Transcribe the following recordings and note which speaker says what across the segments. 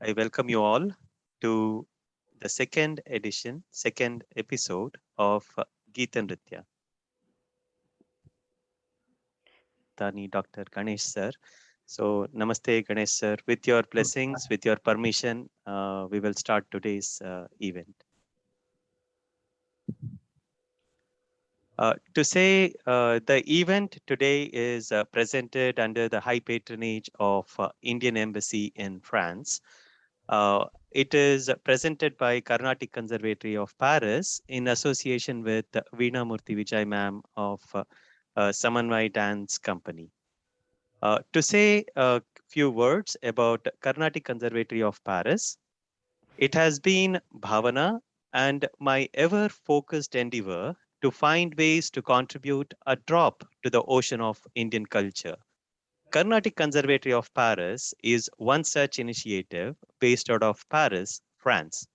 Speaker 1: I welcome you all to the second episode of Geeta Nritya. Tani Dr. Ganesh sir. So, Namaste Ganesh sir. With your blessings, with your permission, we will start today's event. The event today is presented under the high patronage of Indian Embassy in France. It is presented by Carnatic Conservatory of Paris in association with Veena Murthy Vijay ma'am of Samanvai Dance Company. To say a few words about Carnatic Conservatory of Paris, it has been Bhavana and my ever focused endeavor to find ways to contribute a drop to the ocean of Indian culture. Carnatic Conservatory of Paris is one such initiative based out of Paris, France.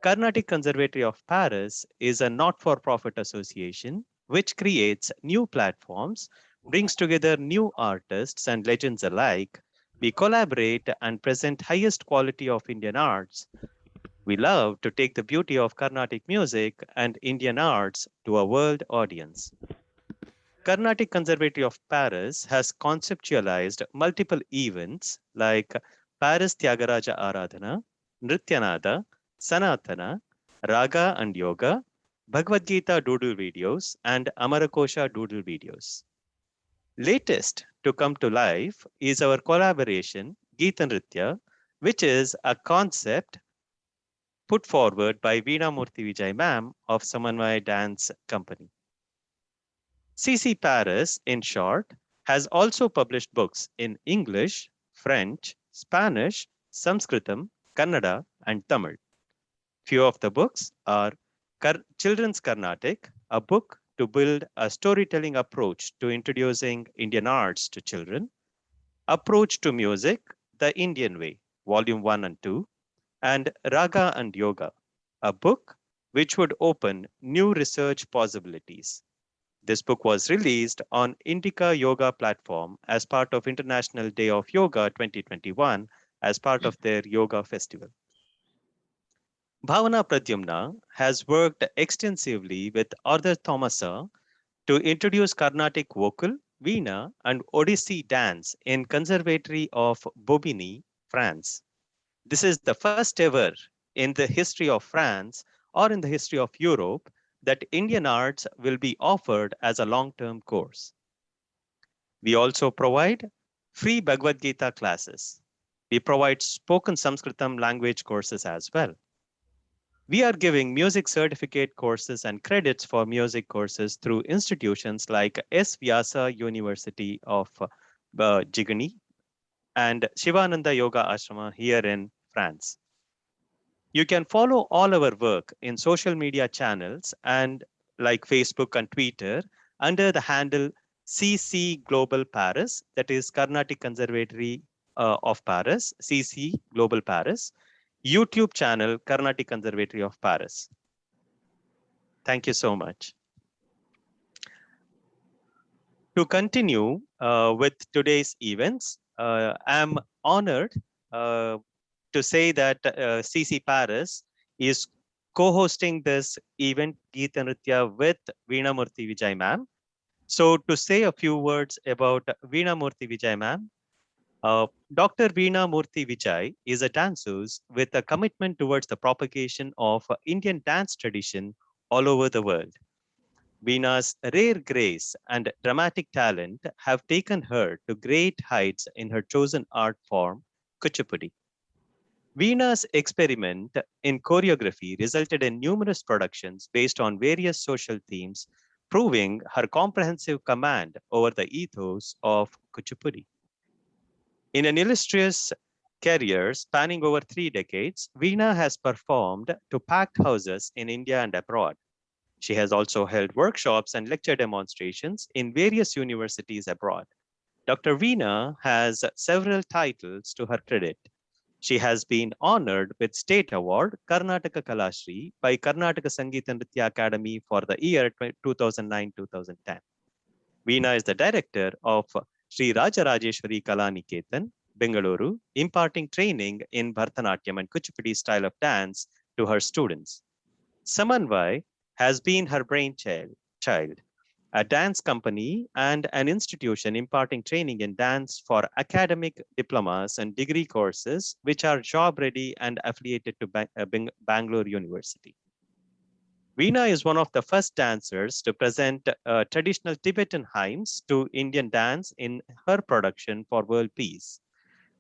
Speaker 1: Carnatic Conservatory of Paris is a not for profit association which creates new platforms, brings together new artists and legends alike. We collaborate and present highest quality of Indian arts. We love to take the beauty of Carnatic music and Indian arts to a world audience. Carnatic Conservatory of Paris has conceptualized multiple events like Paris Tyagaraja Aradhana, Nrityanada, Sanatana, Raga and Yoga, Bhagavad Gita doodle videos, and Amarakosha doodle videos. Latest to come to life is our collaboration, Geeta Nritya, which is a concept put forward by Veena Murthy Vijay ma'am of Samanvay Dance Company. CC Paris, in short, has also published books in English, French, Spanish, Sanskritam, Kannada, and Tamil. Few of the books are Children's Carnatic, a book to build a storytelling approach to introducing Indian arts to children, Approach to Music, The Indian Way, Volume 1 and 2, and Raga and Yoga, a book which would open new research possibilities. This book was released on Indica Yoga platform as part of International Day of Yoga 2021 as part of their yoga festival. Bhavana Pradyumna has worked extensively with Arthur Thomasa to introduce Carnatic vocal, Veena, and Odissi dance in Conservatory of Bobigny, France. This is the first ever in the history of France or in the history of Europe that Indian arts will be offered as a long-term course. We also provide free Bhagavad Gita classes. We provide spoken Sanskritam language courses as well. We are giving music certificate courses and credits for music courses through institutions like S. Vyasa University of Jigani and Shivananda Yoga Ashrama here in France. You can follow all our work in social media channels and like Facebook and Twitter under the handle CC Global Paris, that is Carnatic Conservatory of Paris, CC Global Paris, YouTube channel Carnatic Conservatory of Paris. Thank you so much. To continue with today's events, I'm honored to say that CC Paris is co-hosting this event, Geeta Nritya, with Veena Murthy Vijay ma'am. So to say a few words about Veena Murthy Vijay ma'am, Dr. Veena Murthy Vijay is a dancer with a commitment towards the propagation of Indian dance tradition all over the world. Veena's rare grace and dramatic talent have taken her to great heights in her chosen art form, Kuchipudi. Veena's experiment in choreography resulted in numerous productions based on various social themes, proving her comprehensive command over the ethos of Kuchipudi. In an illustrious career spanning over 3 decades, Veena has performed to packed houses in India and abroad. She has also held workshops and lecture demonstrations in various universities abroad. Dr. Veena has several titles to her credit. She has been honored with State Award Karnataka Kalashri by Karnataka Sangeeta Nritya Academy for the year 2009-2010. Veena is the director of Sri Rajarajeshwari Kala Niketan, Bengaluru, imparting training in Bharatanatyam and Kuchipudi style of dance to her students. Samanvai has been her brainchild, a dance company and an institution imparting training in dance for academic diplomas and degree courses, which are job ready and affiliated to Bangalore University. Veena is one of the first dancers to present traditional Tibetan hymns to Indian dance in her production for World Peace.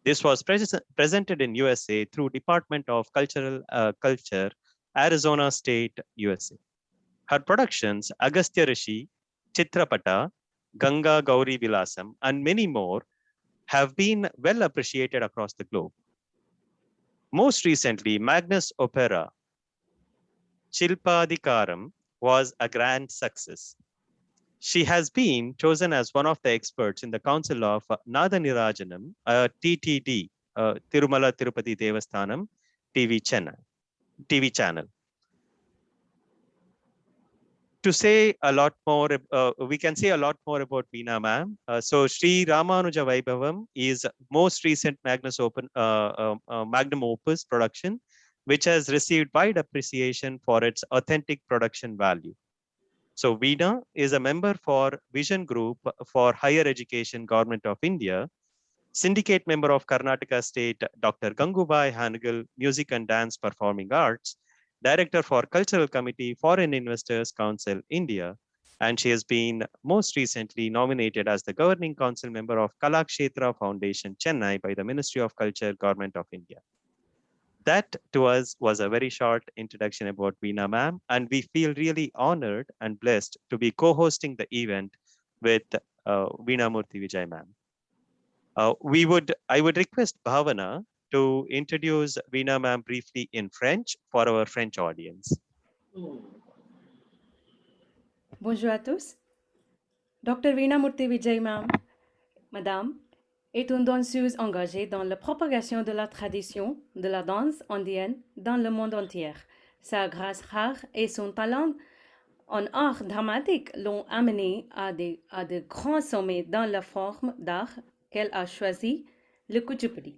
Speaker 1: This was presented in USA through Department of Culture, Arizona State, USA. Her productions, Agastya Rishi, Chitrapata, Ganga Gauri Vilasam, and many more have been well appreciated across the globe. Most recently, Magnus Opera, Chilpadikaram, was a grand success. She has been chosen as one of the experts in the Council of Nadanirajanam, TTD, Tirumala Tirupati Devasthanam TV channel. To say a lot more, we can say a lot more about Veena ma'am. So Sri Ramanuja Vaibhavam is most recent magnum opus production, which has received wide appreciation for its authentic production value. So Veena is a member for Vision Group for Higher Education, Government of India, syndicate member of Karnataka State, Dr. Gangubai Hanagal Music and Dance Performing Arts, Director for Cultural Committee, Foreign Investors Council, India, and she has been most recently nominated as the Governing Council member of Kalakshetra Foundation, Chennai by the Ministry of Culture, Government of India. That to us was a very short introduction about Veena ma'am, and we feel really honored and blessed to be co-hosting the event with Veena Murthy Vijay ma'am. I would request Bhavana to introduce Veena ma'am briefly in French for our French audience.
Speaker 2: Bonjour à tous. Dr. Veena Murthy Vijay ma'am, madame, est une danseuse engagée dans la propagation de la tradition de la danse indienne dans le monde entier. Sa grâce rare et son talent en art dramatique l'ont amenée à de grands sommets dans la forme d'art qu'elle a choisi, le Kuchipudi.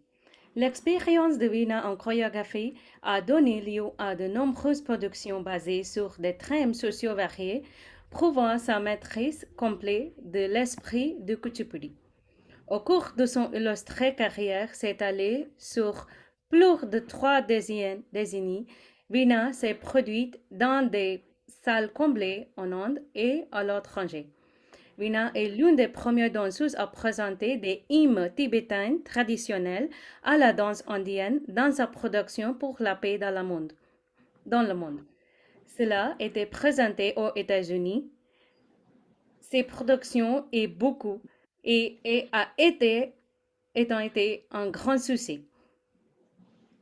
Speaker 2: L'expérience de Veena en chorégraphie a donné lieu à de nombreuses productions basées sur des thèmes sociaux variés, prouvant sa maîtrise complète de l'esprit du Kuchipudi. Au cours de son illustrée carrière s'étalée sur plus de 3 décennies, Veena s'est produite dans des salles comblées en Inde et à l'étranger. Veena est l'une des premières danseuses à présenter des hymnes tibétains traditionnels à la danse indienne dans sa production pour la paix dans le monde. Cela était présenté aux États-Unis. Ces productions a été un grand succès.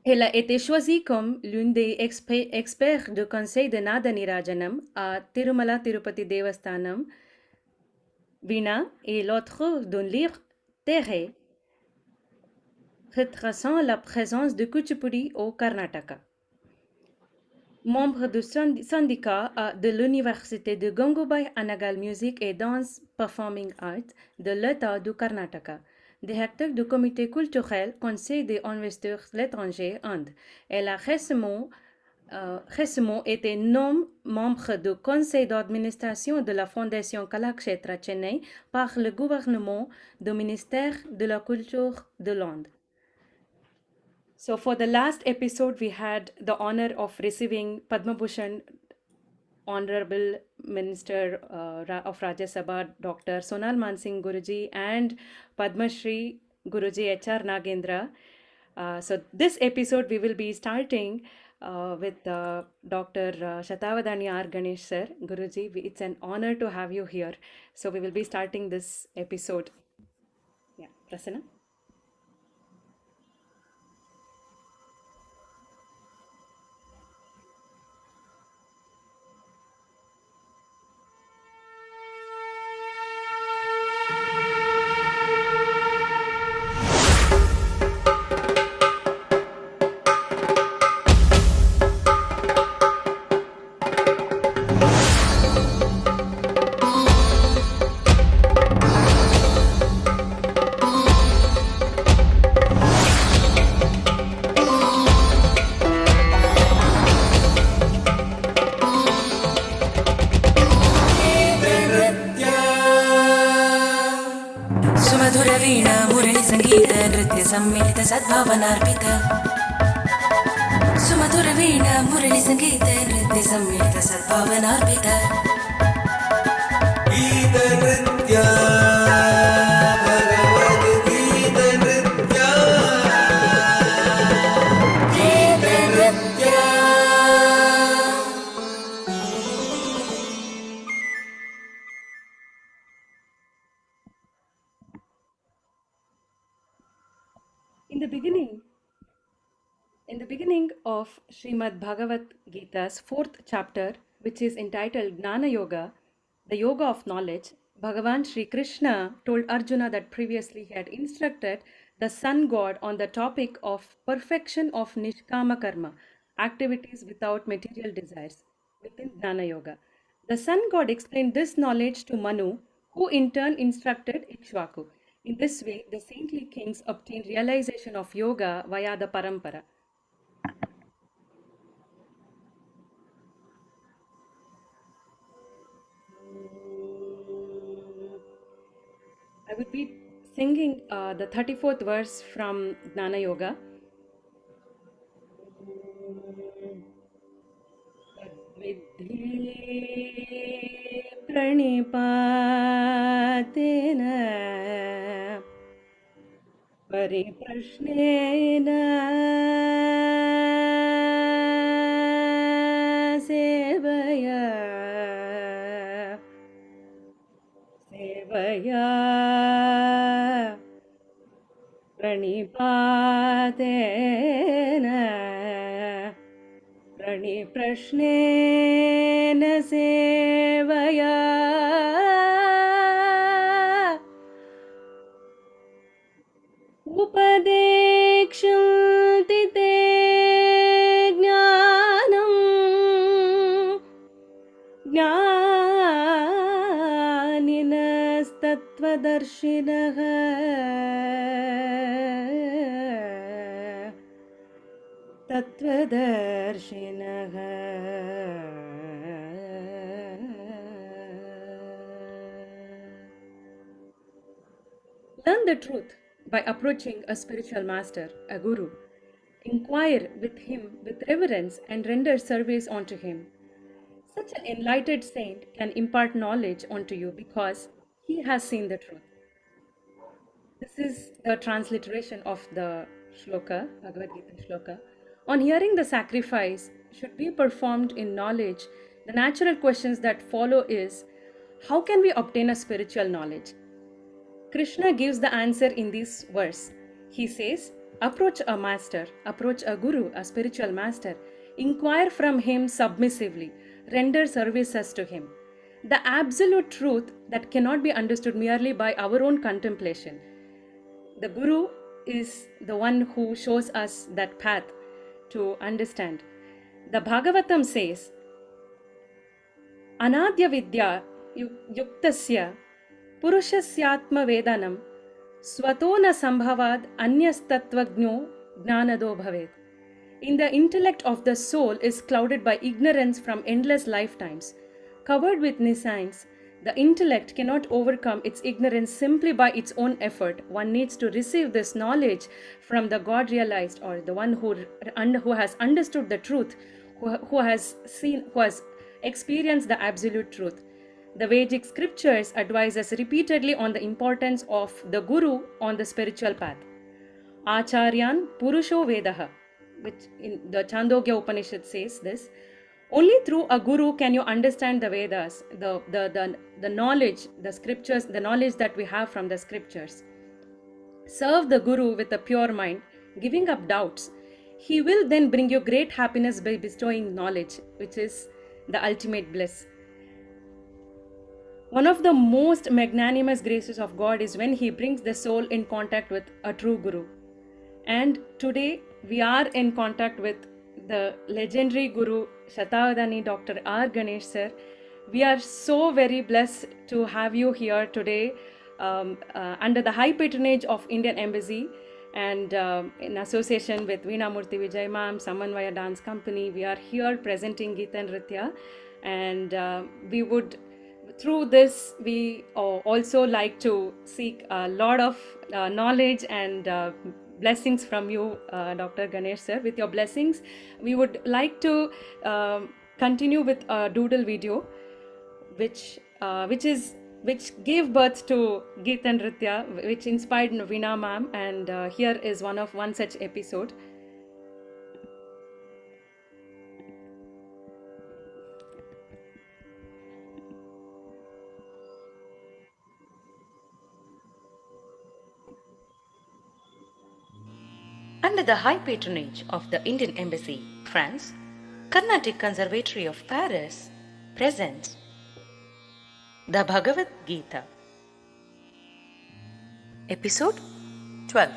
Speaker 2: Elle a été choisie comme l'une des experts du conseil de Nadanirajanam à Tirumala Tirupati Devasthanam. Veena est l'auteur d'un livre Terre retraçant la présence de Kuchipudi au Karnataka. Membre du syndicat de l'Université de Gangubai Hanagal Music et Dance Performing Arts de l'État du Karnataka. Directeur du comité culturel Conseil des investisseurs l'étranger Inde. Elle a récemment été nommée membre du conseil d'administration de la Fondation Kalakshetra Chennai par le gouvernement du ministère de la Culture de l'Inde. So for the last episode, we had the honor of receiving Padma Bhushan Honorable Minister of Rajya Sabha, Dr. Sonal Mansingh Guruji, and Padma Shri Guruji H.R. Nagendra. So this episode, we will be starting with Dr. Shatavadani R. Ganesh sir. Guruji, it's an honor to have you here. So we will be starting this episode. Yeah, Prasanna.
Speaker 3: सुमधुरवीणा मुरळीसङ्गीत नृत्यसम्मिलित सद्भावनार्पित सुमधुरवीणा मुरळीसङ्गीत नृत्यसम्मिलित सद्भावनार्पित गीतनृत्य
Speaker 2: In the beginning of Srimad Bhagavad Gita's 4th chapter, which is entitled Gnana Yoga, the Yoga of Knowledge, Bhagavan Sri Krishna told Arjuna that previously he had instructed the sun god on the topic of perfection of Nishkama Karma, activities without material desires, within Gnana Yoga. The sun god explained this knowledge to Manu, who in turn instructed Ikshvaku. In this way, the saintly kings obtained realization of yoga via the parampara. I would be singing the 34th verse from Gnana Yoga. Vidhi pranipatena pariprashnena sevaya pranipatena प्रणिप्रश्नेन सेवया उपदेक्षन्ति ते ज्ञानम् ज्ञानिनस्तत्त्वदर्शिनः तत्त्वदर्शिनः Learn the truth by approaching a spiritual master, a guru. Inquire with him with reverence and render service unto him. Such an enlightened saint can impart knowledge unto you because he has seen the truth. This is the transliteration of the shloka, Bhagavad Gita shloka. On hearing the sacrifice should be performed in knowledge, the natural questions that follow is, how can we obtain a spiritual knowledge? Krishna gives the answer in this verse. He says, approach a master, approach a guru, a spiritual master, inquire from him submissively, render services to him. The absolute truth that cannot be understood merely by our own contemplation. The guru is the one who shows us that path to understand. The Bhagavatam says, Anadya Vidya Yuktasya Purushasyaatma Vedanam Svatona Sambhavad Anyastattvagno Gnanado Bhavet. In the intellect of the soul is clouded by ignorance from endless lifetimes. Covered with nescience, the intellect cannot overcome its ignorance simply by its own effort. One needs to receive this knowledge from the God realized, or the one who has understood the truth, who has experienced the absolute truth. The Vedic scriptures advise us repeatedly on the importance of the guru on the spiritual path. Acharyan Purusho Vedaha, which in the Chandogya Upanishad says this. Only through a guru can you understand the Vedas, the knowledge, the scriptures, the knowledge that we have from the scriptures. Serve the guru with a pure mind, giving up doubts. He will then bring you great happiness by bestowing knowledge, which is the ultimate bliss. One of the most magnanimous graces of God is when He brings the soul in contact with a true guru. And today we are in contact with the legendary Guru Shatabdani Dr. R. Ganesh sir. We are so very blessed to have you here today under the high patronage of Indian Embassy and in association with Veena Murthy Vijay ma'am, Samanvaya Dance Company. We are here presenting Gita Nritya, and we would through this, we also like to seek a lot of knowledge and blessings from you, Dr. Ganesh sir. With your blessings, we would like to continue with a doodle video, which gave birth to Geet and Nritya, which inspired Veena ma'am, and here is one such episode.
Speaker 4: Under the high patronage of the Indian Embassy, France, Carnatic Conservatory of Paris presents the Bhagavad Gita, Episode 12.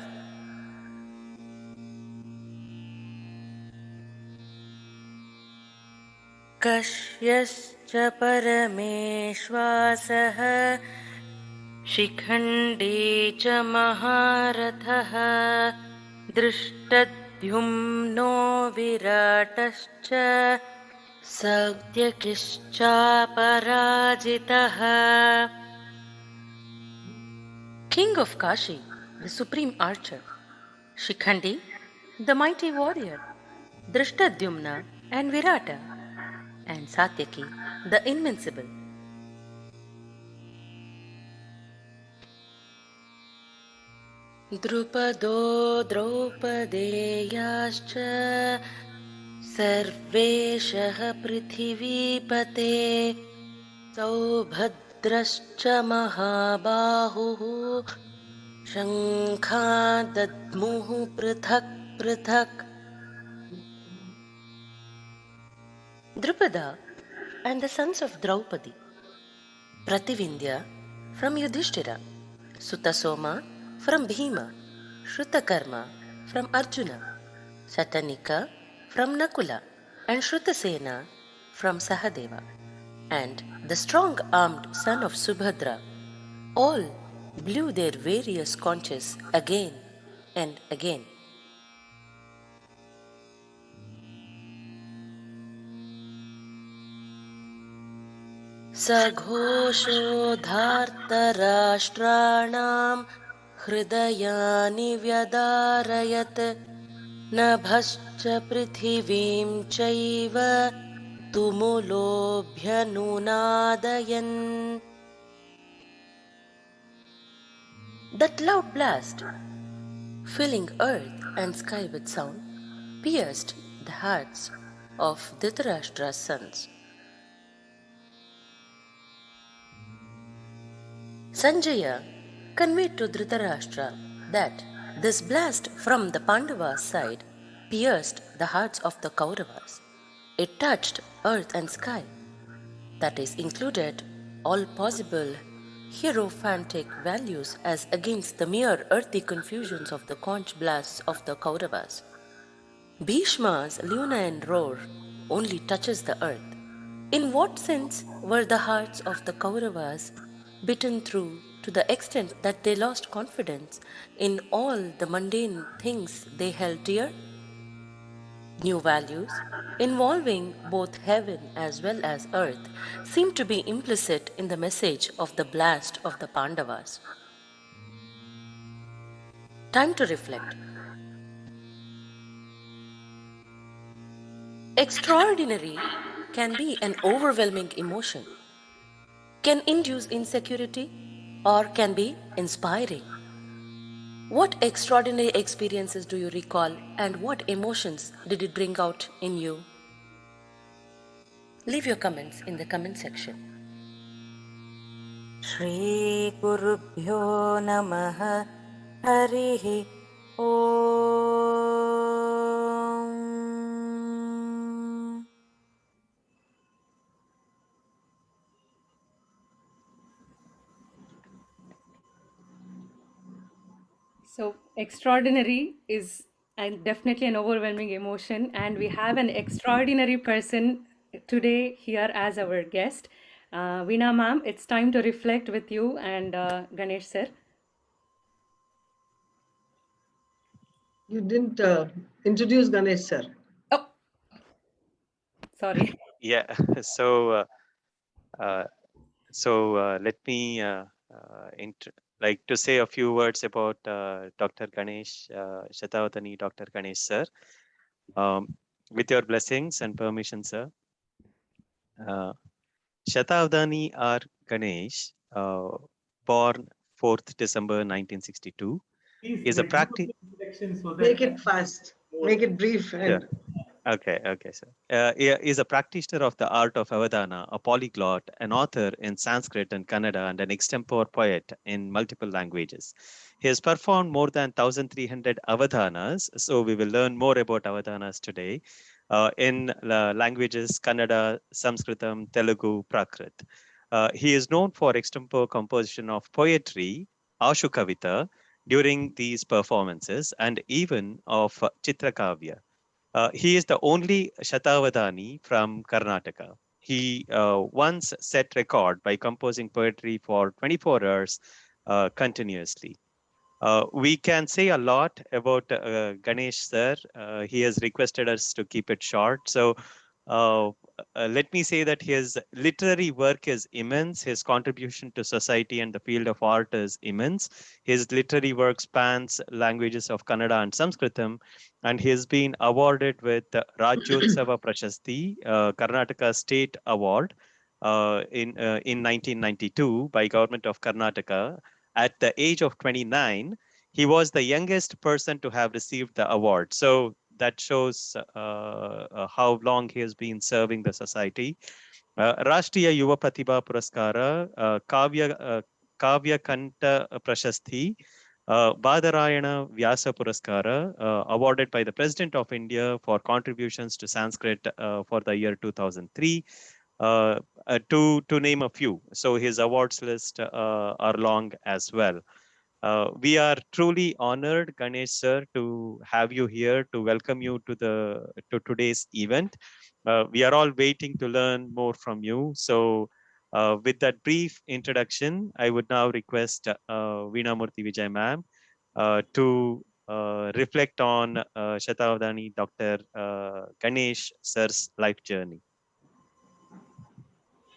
Speaker 4: कश्यश्च परमेश्वासः Shikhandi च महारथः दृष्टद्युम्नो विराटश्च सत्यकिश्चापराजितः. King of Kashi, the supreme archer, Shikhandi, the mighty warrior, Drishtadyumna and Virata, and Satyaki, the invincible. Drupado Draupadeyaश्च सर्वेशः पृथिवीपते सौभद्रश्च महाबाहुः शङ्खान् दद्मुः पृथक् पृथक्. Drupada and the sons of Draupadi, Prativindya from Yudhishthira, Sutasoma from Bhima, Shrutakarma from Arjuna, Satanika from Nakula, and Shrutasena from Sahadeva, and the strong-armed son of Subhadra, all blew their various conches again and again. सघोषोधार्तराष्ट्राणां हृदयानि व्यदारयत् नभश्च पृथिवीं चैव तुमुलोऽभ्यनुनादयन्. That loud blast, filling earth and sky with sound, pierced the hearts of Dhritarashtra's sons. Sanjaya conveyed to Dhritarashtra that this blast from the Pandavas' side pierced the hearts of the Kauravas. It touched earth and sky, that is, included all possible hierophantic values as against the mere earthy confusions of the conch blasts of the Kauravas. Bhishma's leonine roar only touches the earth. In what sense were the hearts of the Kauravas bitten through to the extent that they lost confidence in all the mundane things they held dear? New values, involving both heaven as well as earth, seem to be implicit in the message of the blast of the Pandavas. Time to reflect. Extraordinary can be an overwhelming emotion, can induce insecurity, or can be inspiring. What extraordinary experiences do you recall, and what emotions did it bring out in you? Leave your comments in the comment section. Shri Gurubhyo Namaha Harihi Om.
Speaker 2: So extraordinary is definitely an overwhelming emotion, and we have an extraordinary person today here as our guest. Veena ma'am, it's time to reflect with you and Ganesh sir.
Speaker 5: You didn't introduce Ganesh sir.
Speaker 2: Oh, sorry.
Speaker 1: Yeah. So So let me like to say a few words about Dr. Ganesh Shatabdani, Dr. Ganesh sir. With your blessings and permission, sir. Shatabdani R. Ganesh, born 4th December 1962, is a practice.
Speaker 5: Make it fast, make it brief. And
Speaker 1: Okay, sir. Is a practitioner of the art of Avadana, a polyglot, an author in Sanskrit and Kannada, and an extempore poet in multiple languages. He has performed more than 1,300 Avadanas, so we will learn more about Avadanas today, in languages Kannada, Sanskritam, Telugu, Prakrit. He is known for extempore composition of poetry, Ashu Kavita, during these performances, and even of Chitrakavya. He is the only Shatavadani from Karnataka. He once set record by composing poetry for 24 hours continuously. We can say a lot about Ganesh sir. He has requested us to keep it short. So let me say that his literary work is immense. His contribution to society and the field of art is immense. His literary work spans languages of Kannada and Sanskritam, and he has been awarded with the Rajyotsava Prashasti, Karnataka State Award, in 1992 by Government of Karnataka. At the age of 29, he was the youngest person to have received the award. So that shows how long he has been serving the society. Rashtriya Yuva Pratibha Puraskara, Kavya Kanta Prashasti, Badarayana Vyasa Puraskara, awarded by the President of India for contributions to Sanskrit for the year 2003. To name a few. So his awards list are long as well. We are truly honored, Ganesh sir, to have you here, to welcome you to today's event. We are all waiting to learn more from you. So with that brief introduction, I would now request Veena Murthy Vijay ma'am to reflect on Shatabdani Dr. Ganesh sir's life journey.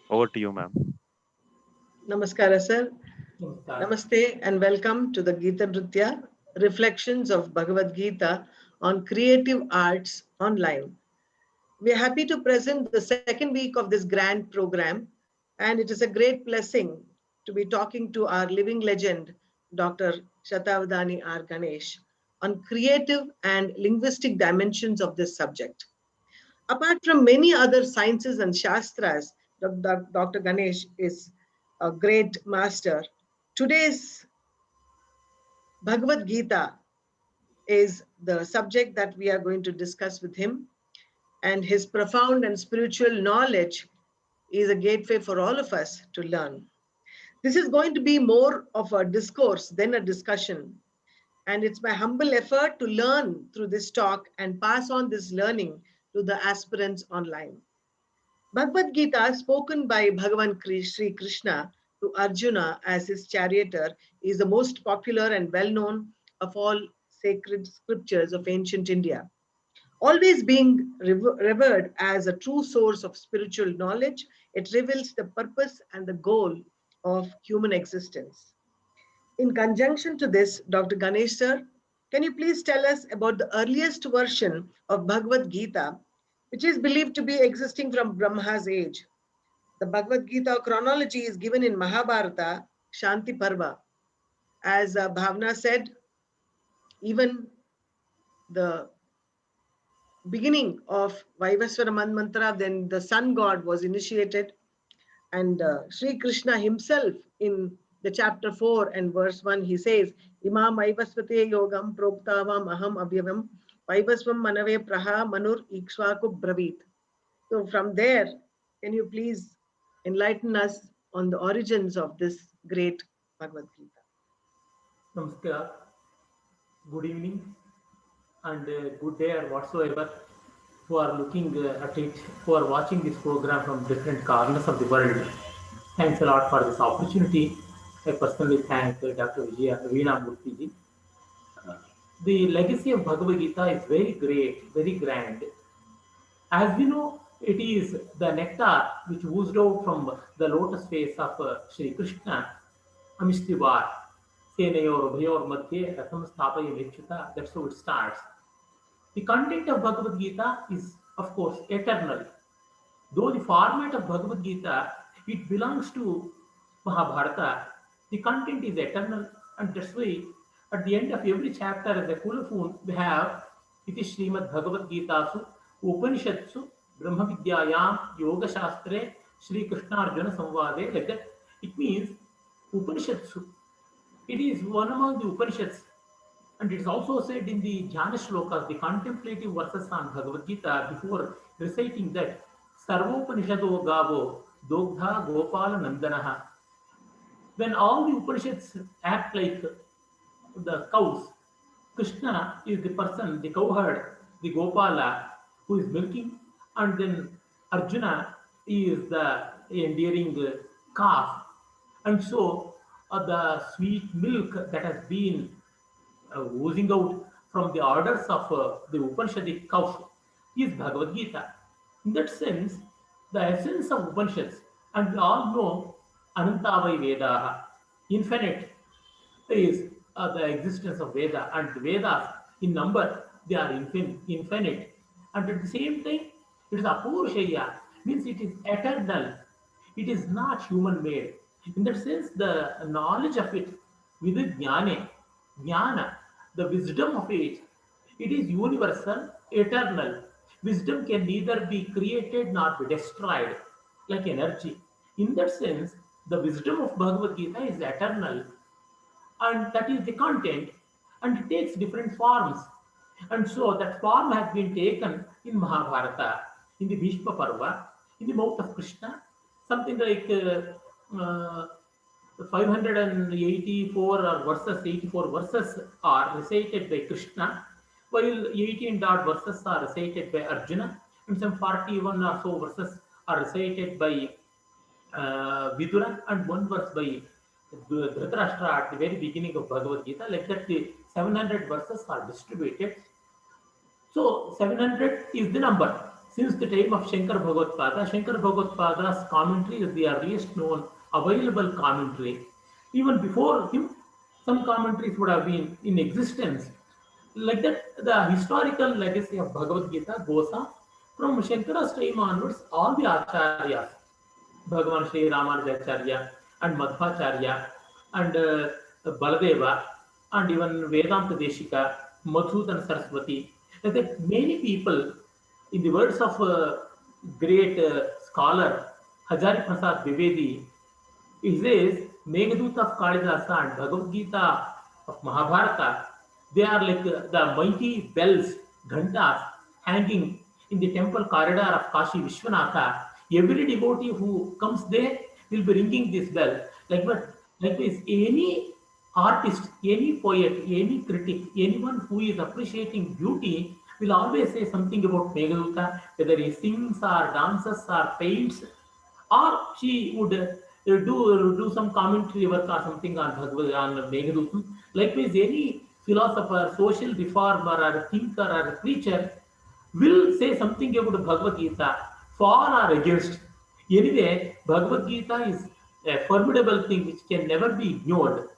Speaker 1: Over to you, ma'am.
Speaker 5: Namaskara, sir. Namaste and welcome to the Gita Nritya, Reflections of Bhagavad Gita on Creative Arts Online. We are happy to present the second week of this grand program, and it is a great blessing to be talking to our living legend, Dr. Shatabdani R. Ganesh, on creative and linguistic dimensions of this subject. Apart from many other sciences and shastras, Dr. Ganesh is a great master. Today's Bhagavad Gita is the subject that we are going to discuss with him, and his profound and spiritual knowledge is a gateway for all of us to learn. This is going to be more of a discourse than a discussion, and it's my humble effort to learn through this talk and pass on this learning to the aspirants online. Bhagavad Gita, spoken by Bhagavan Sri Krishna to Arjuna as his charioteer, is the most popular and well-known of all sacred scriptures of ancient India. Always being revered as a true source of spiritual knowledge, it reveals the purpose and the goal of human existence. In conjunction to this, Dr. Ganesh sir, can you please tell us about the earliest version of Bhagavad Gita, which is believed to be existing from Brahma's age? The Bhagavad Gita chronology is given in Mahabharata, Shanti Parva. As Bhavna said, even the beginning of Vaivasvara Mantra, then the sun god was initiated, and Sri Krishna himself in the chapter 4 and verse 1, he says, Imam Vaivasvate Yogam Proktavam Aham Abhyavam Vaivasvam Manave Praha Manur Ikshvaku Bravit. So from there, can you please enlighten us on the origins of this great Bhagavad Gita?
Speaker 6: Namaskar. Good evening and good day or whatsoever who are looking at it, who are watching this program from different corners of the world. Thanks a lot for this opportunity. I personally thank Dr. Veena Murthy ji. The legacy of Bhagavad Gita is very great, very grand. As we know, it is the nectar which oozed out from the lotus face of Sri Krishna. Amistivar, Senayor, Bhayor, Madhye, Ratham Stapaya Mechyuta. That's how it starts. The content of Bhagavad Gita is, of course, eternal. Though the format of Bhagavad Gita, it belongs to Mahabharata, the content is eternal, and that's why at the end of every chapter as a colophon, we have it is Srimad Bhagavad Gita su Upanishatsu Brahma Vidyayam Yoga Shastre Sri Krishna Arjuna Samvade, like that. It means Upanishatsu. It is one among the Upanishads, and it is also said in the Jnana Shlokas, the contemplative verses on Bhagavad Gita, before reciting that Sarvopanishado Gavo Dogdha Gopala Nandanaha. When all the Upanishads act like the cows, Krishna is the person, the cowherd, the Gopala who is milking, and then Arjuna is the endearing calf. And so the sweet milk that has been oozing out from the orders of the Upanishadic cows is Bhagavad Gita. In that sense, the essence of Upanishads, and we all know Anantavai Vedaha, infinite is the existence of Veda, and the Vedas in number they are infinite, and at the same time it is Apurushaya, means it is eternal, it is not human made. In that sense, the knowledge of it with jnana, the wisdom of it, it is universal, eternal. Wisdom can neither be created nor be destroyed like energy. In that sense, the wisdom of Bhagavad Gita is eternal, and that is the content, and it takes different forms. And so that form has been taken in Mahabharata, in the Bhishma Parva, in the mouth of Krishna, something like 584 or verses, 84 verses are recited by Krishna, while 18 dot verses are recited by Arjuna, and some 41 or so verses are recited by Vidura, and one verse by Dhritarashtra at the very beginning of Bhagavad Gita. Like that, the 700 verses are distributed. So 700 is the number. Since the time of Shankar Bhagavad Pada's commentary is the earliest known available commentary. Even before him, some commentaries would have been in existence. Like that, the historical legacy of Bhagavad Gita goes on from Shankara's time onwards. All the acharyas, Bhagavan Sri Ramanujacharya and Madhvacharya and Baladeva and even Vedanta Deshika, Madhusudan Saraswati, like that many people, in the words of great scholar Hajari Prasad Dwivedi, he says Meghaduta of Kalidasa and Bhagavad Gita of Mahabharata, they are like the mighty bells, ghantas, hanging in the temple corridor of Kashi Vishwanatha. Every devotee who comes there will be ringing this bell. Likewise, any artist, any poet, any critic, anyone who is appreciating beauty will always say something about Meghaduta, whether he sings or dances or paints, or she would do some commentary work or something on Meghadutam. Likewise, any philosopher, social reformer, or a thinker, or a preacher will say something about Bhagavad Gita, for or against. Anyway, Bhagavad Gita is a formidable thing which can never be ignored.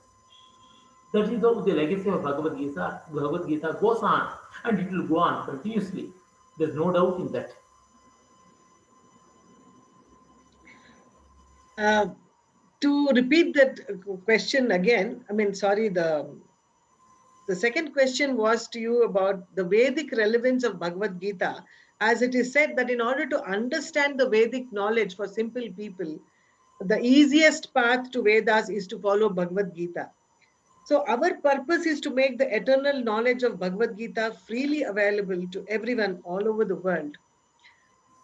Speaker 6: That is how the legacy of Bhagavad Gita goes on, and it will go on continuously. There's no doubt in that.
Speaker 5: To repeat that question again, the second question was to you about the Vedic relevance of Bhagavad Gita, as it is said that in order to understand the Vedic knowledge for simple people, the easiest path to Vedas is to follow Bhagavad Gita. So our purpose is to make the eternal knowledge of Bhagavad Gita freely available to everyone all over the world.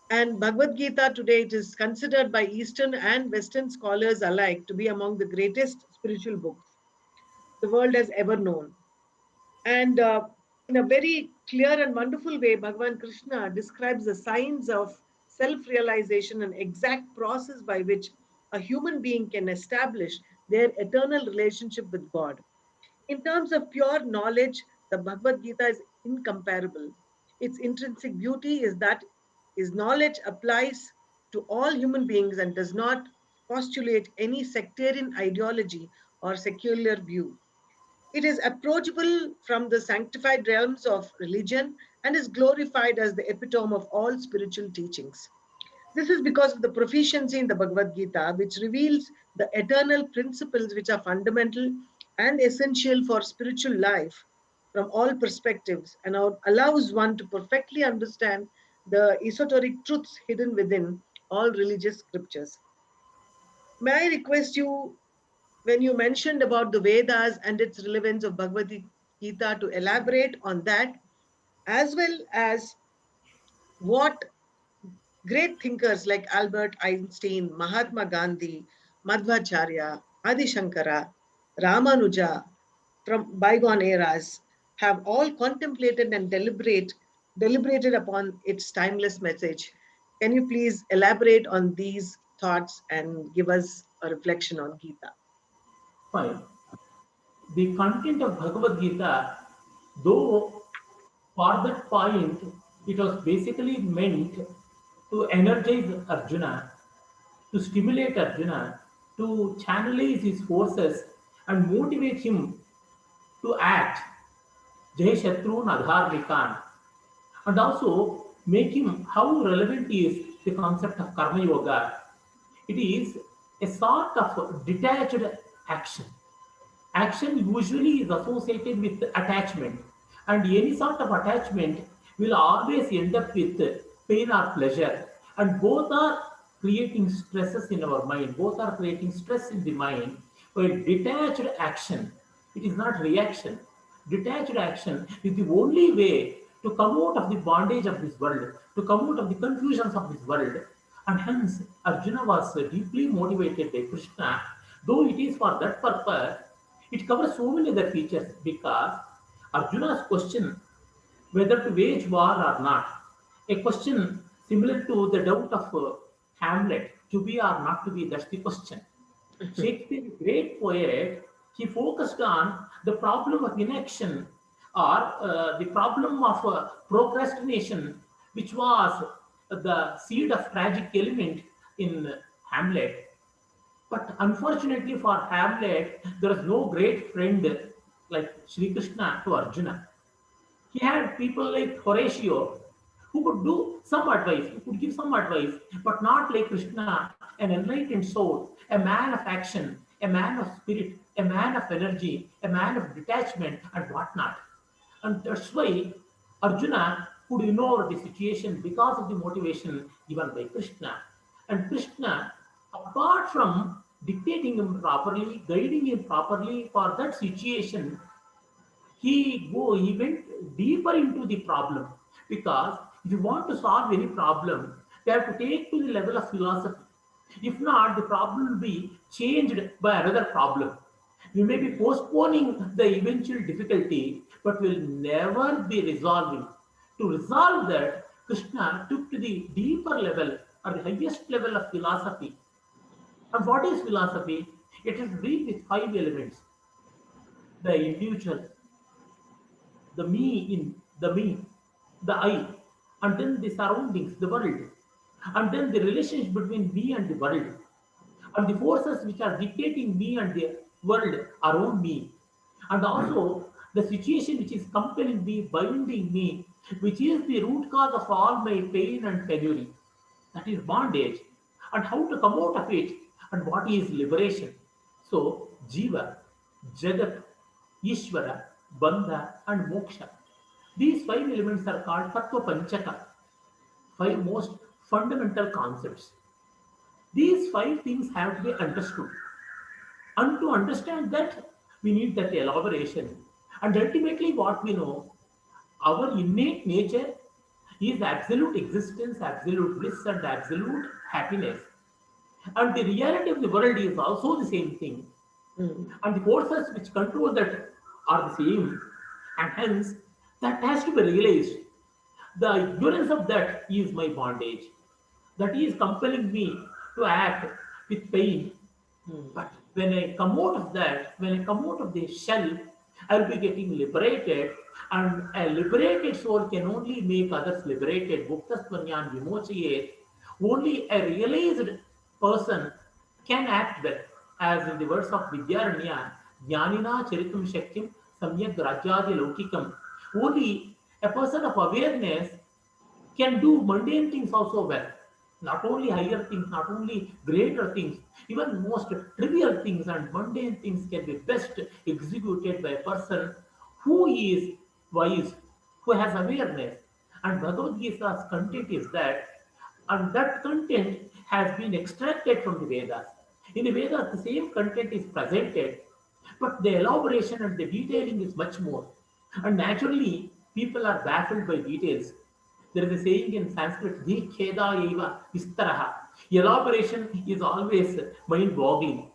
Speaker 5: And Bhagavad Gita today, it is considered by Eastern and Western scholars alike to be among the greatest spiritual books the world has ever known. And in a very clear and wonderful way, Bhagavan Krishna describes the signs of self-realization and exact process by which a human being can establish their eternal relationship with God. In terms of pure knowledge, the Bhagavad Gita is incomparable. Its intrinsic beauty is that His knowledge applies to all human beings and does not postulate any sectarian ideology or secular view. It is approachable from the sanctified realms of religion and is glorified as the epitome of all spiritual teachings. This is because of the proficiency in the Bhagavad Gita, which reveals the eternal principles which are fundamental and essential for spiritual life from all perspectives and allows one to perfectly understand the esoteric truths hidden within all religious scriptures. May I request you, when you mentioned about the Vedas and its relevance of Bhagavad Gita, to elaborate on that, as well as what great thinkers like Albert Einstein, Mahatma Gandhi, Madhvacharya, Adi Shankara, Ramanuja from bygone eras have all contemplated and deliberated upon its timeless message. Can you please elaborate on these thoughts and give us a reflection on Gita?
Speaker 6: Fine. The content of Bhagavad Gita, though for that point, it was basically meant to energize Arjuna, to stimulate Arjuna, to channelize his forces and motivate him to act. Jai Shatrun Adharmikan, and also make him how relevant is the concept of Karma Yoga. It is a sort of detached action. Action usually is associated with attachment, and any sort of attachment will always end up with pain or pleasure, and both are creating stresses in our mind, both are creating stress in the mind. While detached action, it is not reaction. Detached action is the only way to come out of the bondage of this world, to come out of the confusions of this world. And hence Arjuna was deeply motivated by Krishna, though it is for that purpose. It covers so many other features, because Arjuna's question whether to wage war or not, a question similar to the doubt of Hamlet, to be or not to be, that's the question. Shakespeare, great poet, he focused on the problem of inaction, or the problem of procrastination, which was the seed of tragic element in Hamlet. But unfortunately for Hamlet, there is no great friend like Sri Krishna to Arjuna. He had people like Horatio who could do some advice, who could give some advice, but not like Krishna, an enlightened soul, a man of action, a man of spirit, a man of energy, a man of detachment, and whatnot. And that's why Arjuna could ignore the situation because of the motivation given by Krishna. And Krishna, apart from dictating him properly, guiding him properly for that situation, he went deeper into the problem, because if you want to solve any problem, you have to take to the level of philosophy. If not, the problem will be changed by another problem. We may be postponing the eventual difficulty, but will never be resolving. To resolve that, Krishna took to the deeper level or the highest level of philosophy. And what is philosophy? It is dealt with five elements: the individual, the me, the I, and then the surroundings, the world, and then the relationship between me and the world, and the forces which are dictating me and the world around me, and also the situation which is compelling me, binding me, which is the root cause of all my pain and penury. That is bondage, and how to come out of it, and what is liberation. So, Jiva, Jagat, Ishvara, Bandha, and Moksha. These five elements are called Tattva Panchaka, five most fundamental concepts. These five things have to be understood. And to understand that, we need that elaboration. And ultimately, what we know, our innate nature is absolute existence, absolute bliss, and absolute happiness. And the reality of the world is also the same thing. And the forces which control that are the same. And hence, that has to be realized. The ignorance of that is my bondage. That is compelling me to act with pain. But when I come out of that, when I come out of the shell, I'll be getting liberated, and a liberated soul can only make others liberated. Bhuktastvanyam vimochayet. Only a realized person can act that. As in the words of Vidyaranya, Jnanina Charitum Shakyam Samyak Rajyadi Laukikam. Only a person of awareness can do mundane things also well. Not only higher things, not only greater things, even most trivial things and mundane things can be best executed by a person who is wise, who has awareness. And Bhagavad Gita's content is that, and that content has been extracted from the Vedas. In the Vedas, the same content is presented, but the elaboration and the detailing is much more. And naturally, people are baffled by details. There is a saying in Sanskrit, Dikheda eva vistaraha. Elaboration is always mind boggling.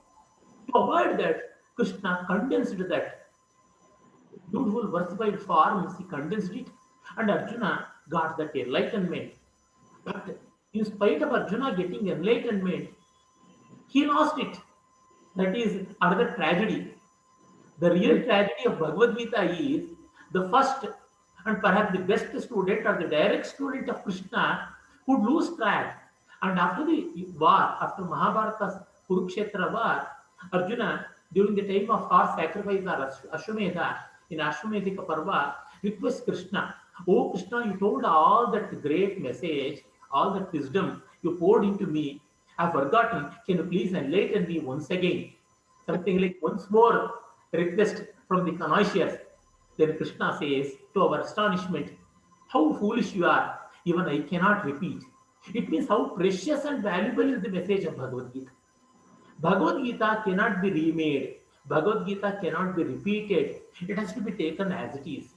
Speaker 6: To avoid that, Krishna condensed that beautiful versified forms, he condensed it, and Arjuna got that enlightenment. But in spite of Arjuna getting enlightenment, he lost it. That is another tragedy. The real tragedy of Bhagavad Gita is the first and perhaps the best student or the direct student of Krishna would lose track. And after the war, after Mahabharata's Kurukshetra war, Arjuna, during the time of horse sacrifice or Ashwamedha, in Ashwamedhika Parva, requests Krishna, "Oh Krishna, you told all that great message, all that wisdom you poured into me. I've forgotten. Can you please enlighten me once again?" Something like once more request from the connoisseurs. Then Krishna says, to our astonishment, "How foolish you are, even I cannot repeat." It means how precious and valuable is the message of Bhagavad Gita. Bhagavad Gita cannot be remade, Bhagavad Gita cannot be repeated, it has to be taken as it is.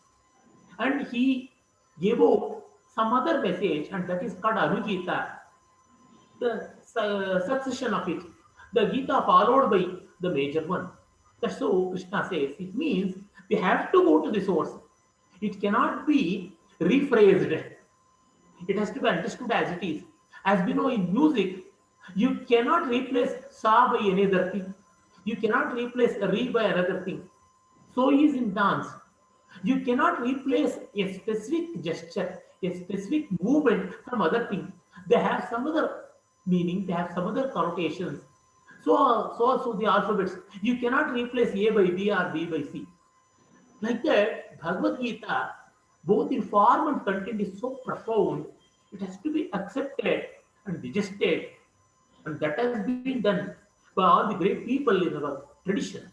Speaker 6: And he gave out some other message, and that is called Anugita, the succession of it. The Gita followed by the major one. That's so Krishna says. It means we have to go to the source. It cannot be rephrased. It has to be understood as it is. As we know in music, you cannot replace sa by another thing. You cannot replace re by another thing. So is in dance. You cannot replace a specific gesture, a specific movement from other things. They have some other meaning, they have some other connotations. So also the alphabets. You cannot replace A by B or B by C. Like that, Bhagavad Gita, both in form and content, is so profound, it has to be accepted and digested. And that has been done by all the great people in our tradition,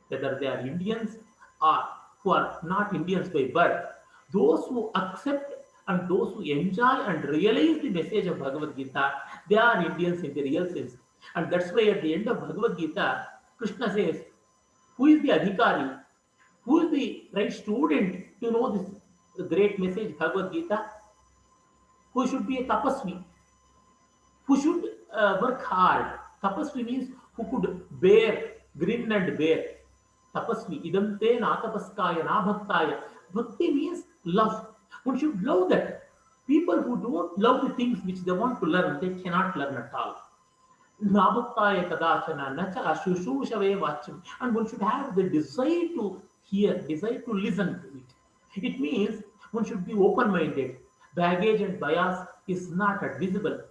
Speaker 6: whether they are Indians or who are not Indians by birth. Those who accept and those who enjoy and realize the message of Bhagavad Gita, they are Indians in the real sense. And that's why at the end of Bhagavad Gita, Krishna says, who is the adhikari? Who is the right student to know this great message, Bhagavad Gita? Who should be a tapasvi? Who should work hard? Tapasvi means who could bear, grin and bear. Tapasvi, idam te na tapaskaya na bhaktaya. Bhakti means love. One should love that. People who don't love the things which they want to learn, they cannot learn at all. Nabhaktaya kadachana nacha ashushushave vacham. And one should have the desire to hear, desire to listen to it. It means one should be open-minded. Baggage and bias is not admissible.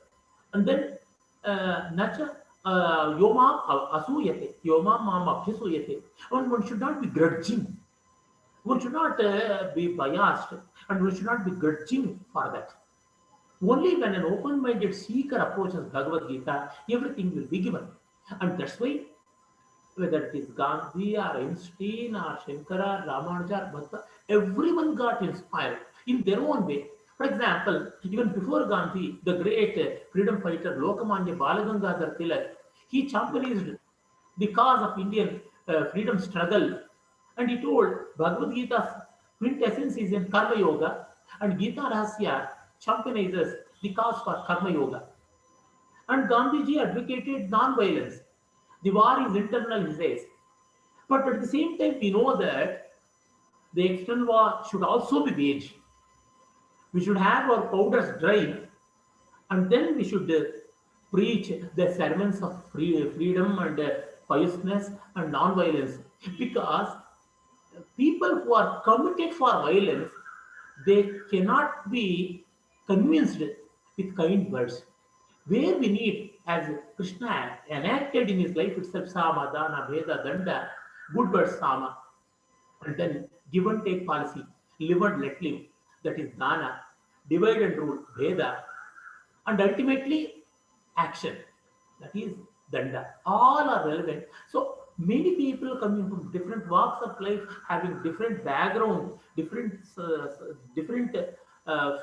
Speaker 6: And then nacha yoma asuyate, yoma mam abhisuyate. And one should not be grudging. One should not be biased, and one should not be grudging for that. Only when an open-minded seeker approaches Bhagavad Gita, everything will be given. And that's why, whether it is Gandhi or Einstein or Shankara, Ramanuja, or Bhatta, everyone got inspired in their own way. For example, even before Gandhi, the great freedom fighter Lokamanya Balagangadhar Tilak, he championed the cause of Indian freedom struggle. And he told Bhagavad Gita's quintessence is in Karma Yoga, and Gita Rahasya championizes the cause for Karma Yoga. And Gandhiji advocated non-violence. The war is internal, he says. But at the same time, we know that the external war should also be waged. We should have our powders dry, and then we should preach the sermons of freedom and piousness and non-violence. Because people who are committed for violence, they cannot be convinced with kind words. Where we need, as Krishna enacted in his life itself, Sama, Dana, Bheda, Danda, good words, Sama, and then give and take policy, live and let live, that is Dana, divide and rule, Bheda, and ultimately action, that is Danda. All are relevant. So many people coming from different walks of life, having different background, different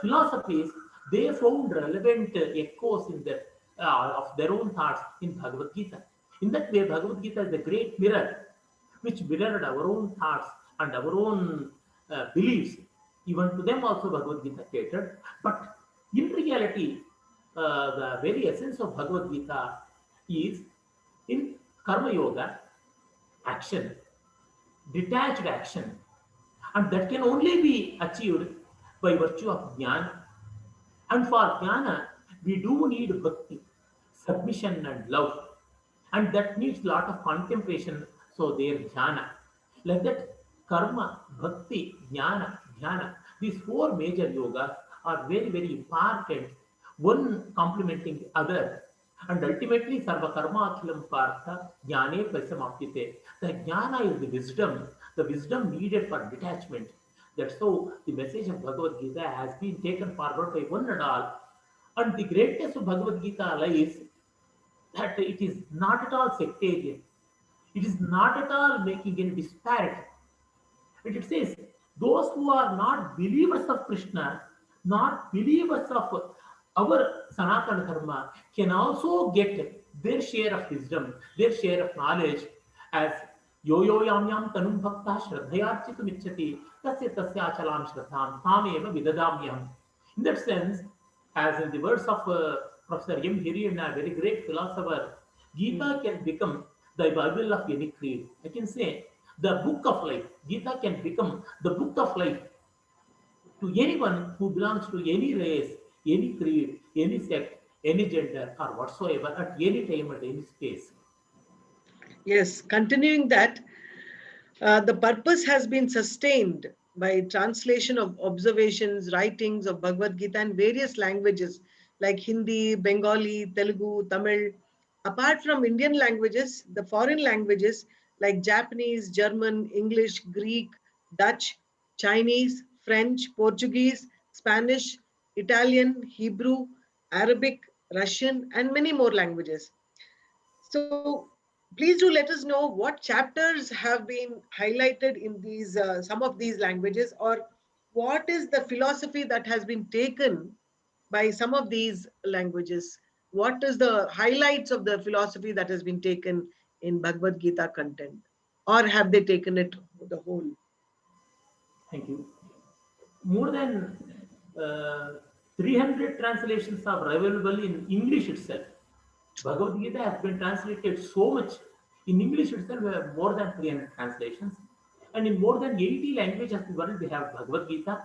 Speaker 6: philosophies, they found relevant echoes in their of their own thoughts in Bhagavad Gita. In that way, Bhagavad Gita is a great mirror which mirrored our own thoughts and our own beliefs. Even to them also Bhagavad Gita catered. But in reality, the very essence of Bhagavad Gita is in Karma Yoga, action, detached action. And that can only be achieved by virtue of Jnana. And for Jnana, we do need bhakti, submission and love. And that needs a lot of contemplation. So there Jnana. Like that, karma, bhakti, jnana, dhyana, these four major yogas are very, very important, one complementing the other. And ultimately, sarva karma akhilam partha jnane pasamapyate. The jnana is the wisdom needed for detachment. That's how the message of Bhagavad Gita has been taken forward by one and all. And the greatness of Bhagavad Gita lies that it is not at all sectarian. It is not at all making any disparity. It says, those who are not believers of Krishna, not believers of our Sanatana Dharma, can also get their share of wisdom, their share of knowledge, as yo yo yam yam tanum bhakta shraddhayarchitum ichchati tasya tasya achalam shraddham tam eva vidadamyam. In that sense, as in the words of Professor M. Hiriyanna, a very great philosopher, Gita can become the Bible of any creed. I can say the book of life. Gita can become the book of life to anyone who belongs to any race, any creed, any sect, any gender, or whatsoever, at any time, at any space.
Speaker 5: Yes, continuing that, the purpose has been sustained by translation of observations, writings of Bhagavad Gita in various languages like Hindi, Bengali, Telugu, Tamil. Apart from Indian languages, the foreign languages like Japanese, German, English, Greek, Dutch, Chinese, French, Portuguese, Spanish, Italian, Hebrew, Arabic, Russian, and many more languages. So please do let us know what chapters have been highlighted in these some of these languages, or what is the philosophy that has been taken by some of these languages. What is the highlights of the philosophy that has been taken in Bhagavad Gita content, or have they taken it the whole?
Speaker 6: Thank you. More than 300 translations are available in English itself. Bhagavad Gita has been translated so much. In English itself, we have more than 300 translations. And in more than 80 languages of the world, we have Bhagavad Gita.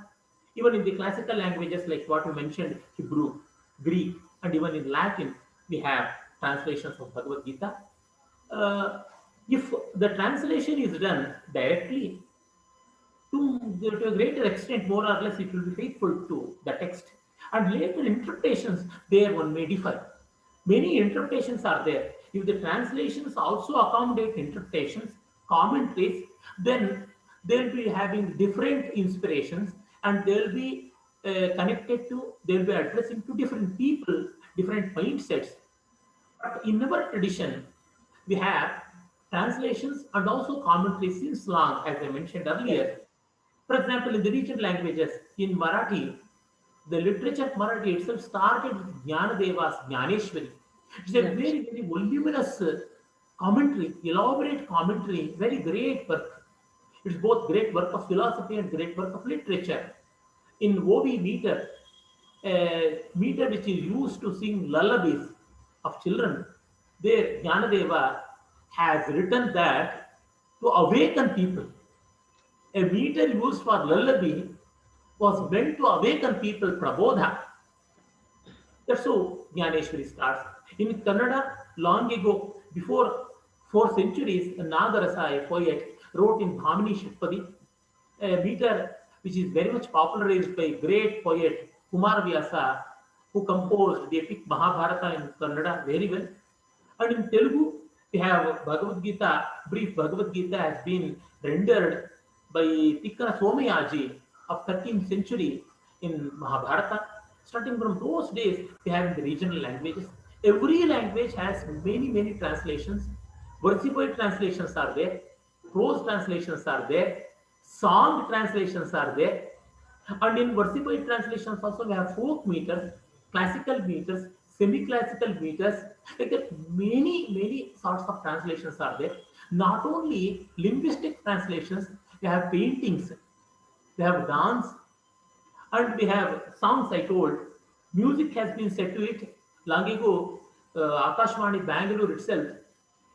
Speaker 6: Even in the classical languages, like what we mentioned, Hebrew, Greek, and even in Latin, we have translations of Bhagavad Gita. If the translation is done directly, to a greater extent, more or less, it will be faithful to the text. And later interpretations, there one may differ. Many interpretations are there. If the translations also accommodate interpretations, commentaries, then they'll be having different inspirations, and they'll be they'll be addressing to different people, different mindsets. But in our tradition, we have translations and also commentaries since long, as I mentioned earlier. For example, in the regional languages, in Marathi, the literature of Marathi itself started with Jnanadeva's Jnaneshwari. It's a very, very voluminous commentary, elaborate commentary, very great work. It's both great work of philosophy and great work of literature. In Ovi meter, a meter which is used to sing lullabies of children, there Jnanadeva has written that to awaken people. A meter used for lullaby was meant to awaken people, prabodha. That's how Jnaneshwari starts. In Kannada, long ago, before 4 centuries, Nagarasa, a poet, wrote in Bhamini Shitpadi a meter which is very much popularized by great poet Kumar Vyasa, who composed the epic Mahabharata in Kannada very well. And in Telugu, we have Bhagavad Gita, brief Bhagavad Gita has been rendered by Tikkana Somayaji of 13th century in Mahabharata. Starting from those days, we have the regional languages. Every language has many, many translations. Versified translations are there, prose translations are there, song translations are there, and in versified translations also we have folk meters, classical meters, semi-classical meters, like that many, many sorts of translations are there. Not only linguistic translations, we have paintings, we have dance, and we have songs. I told music has been set to it long ago. Akashvani Bangalore itself,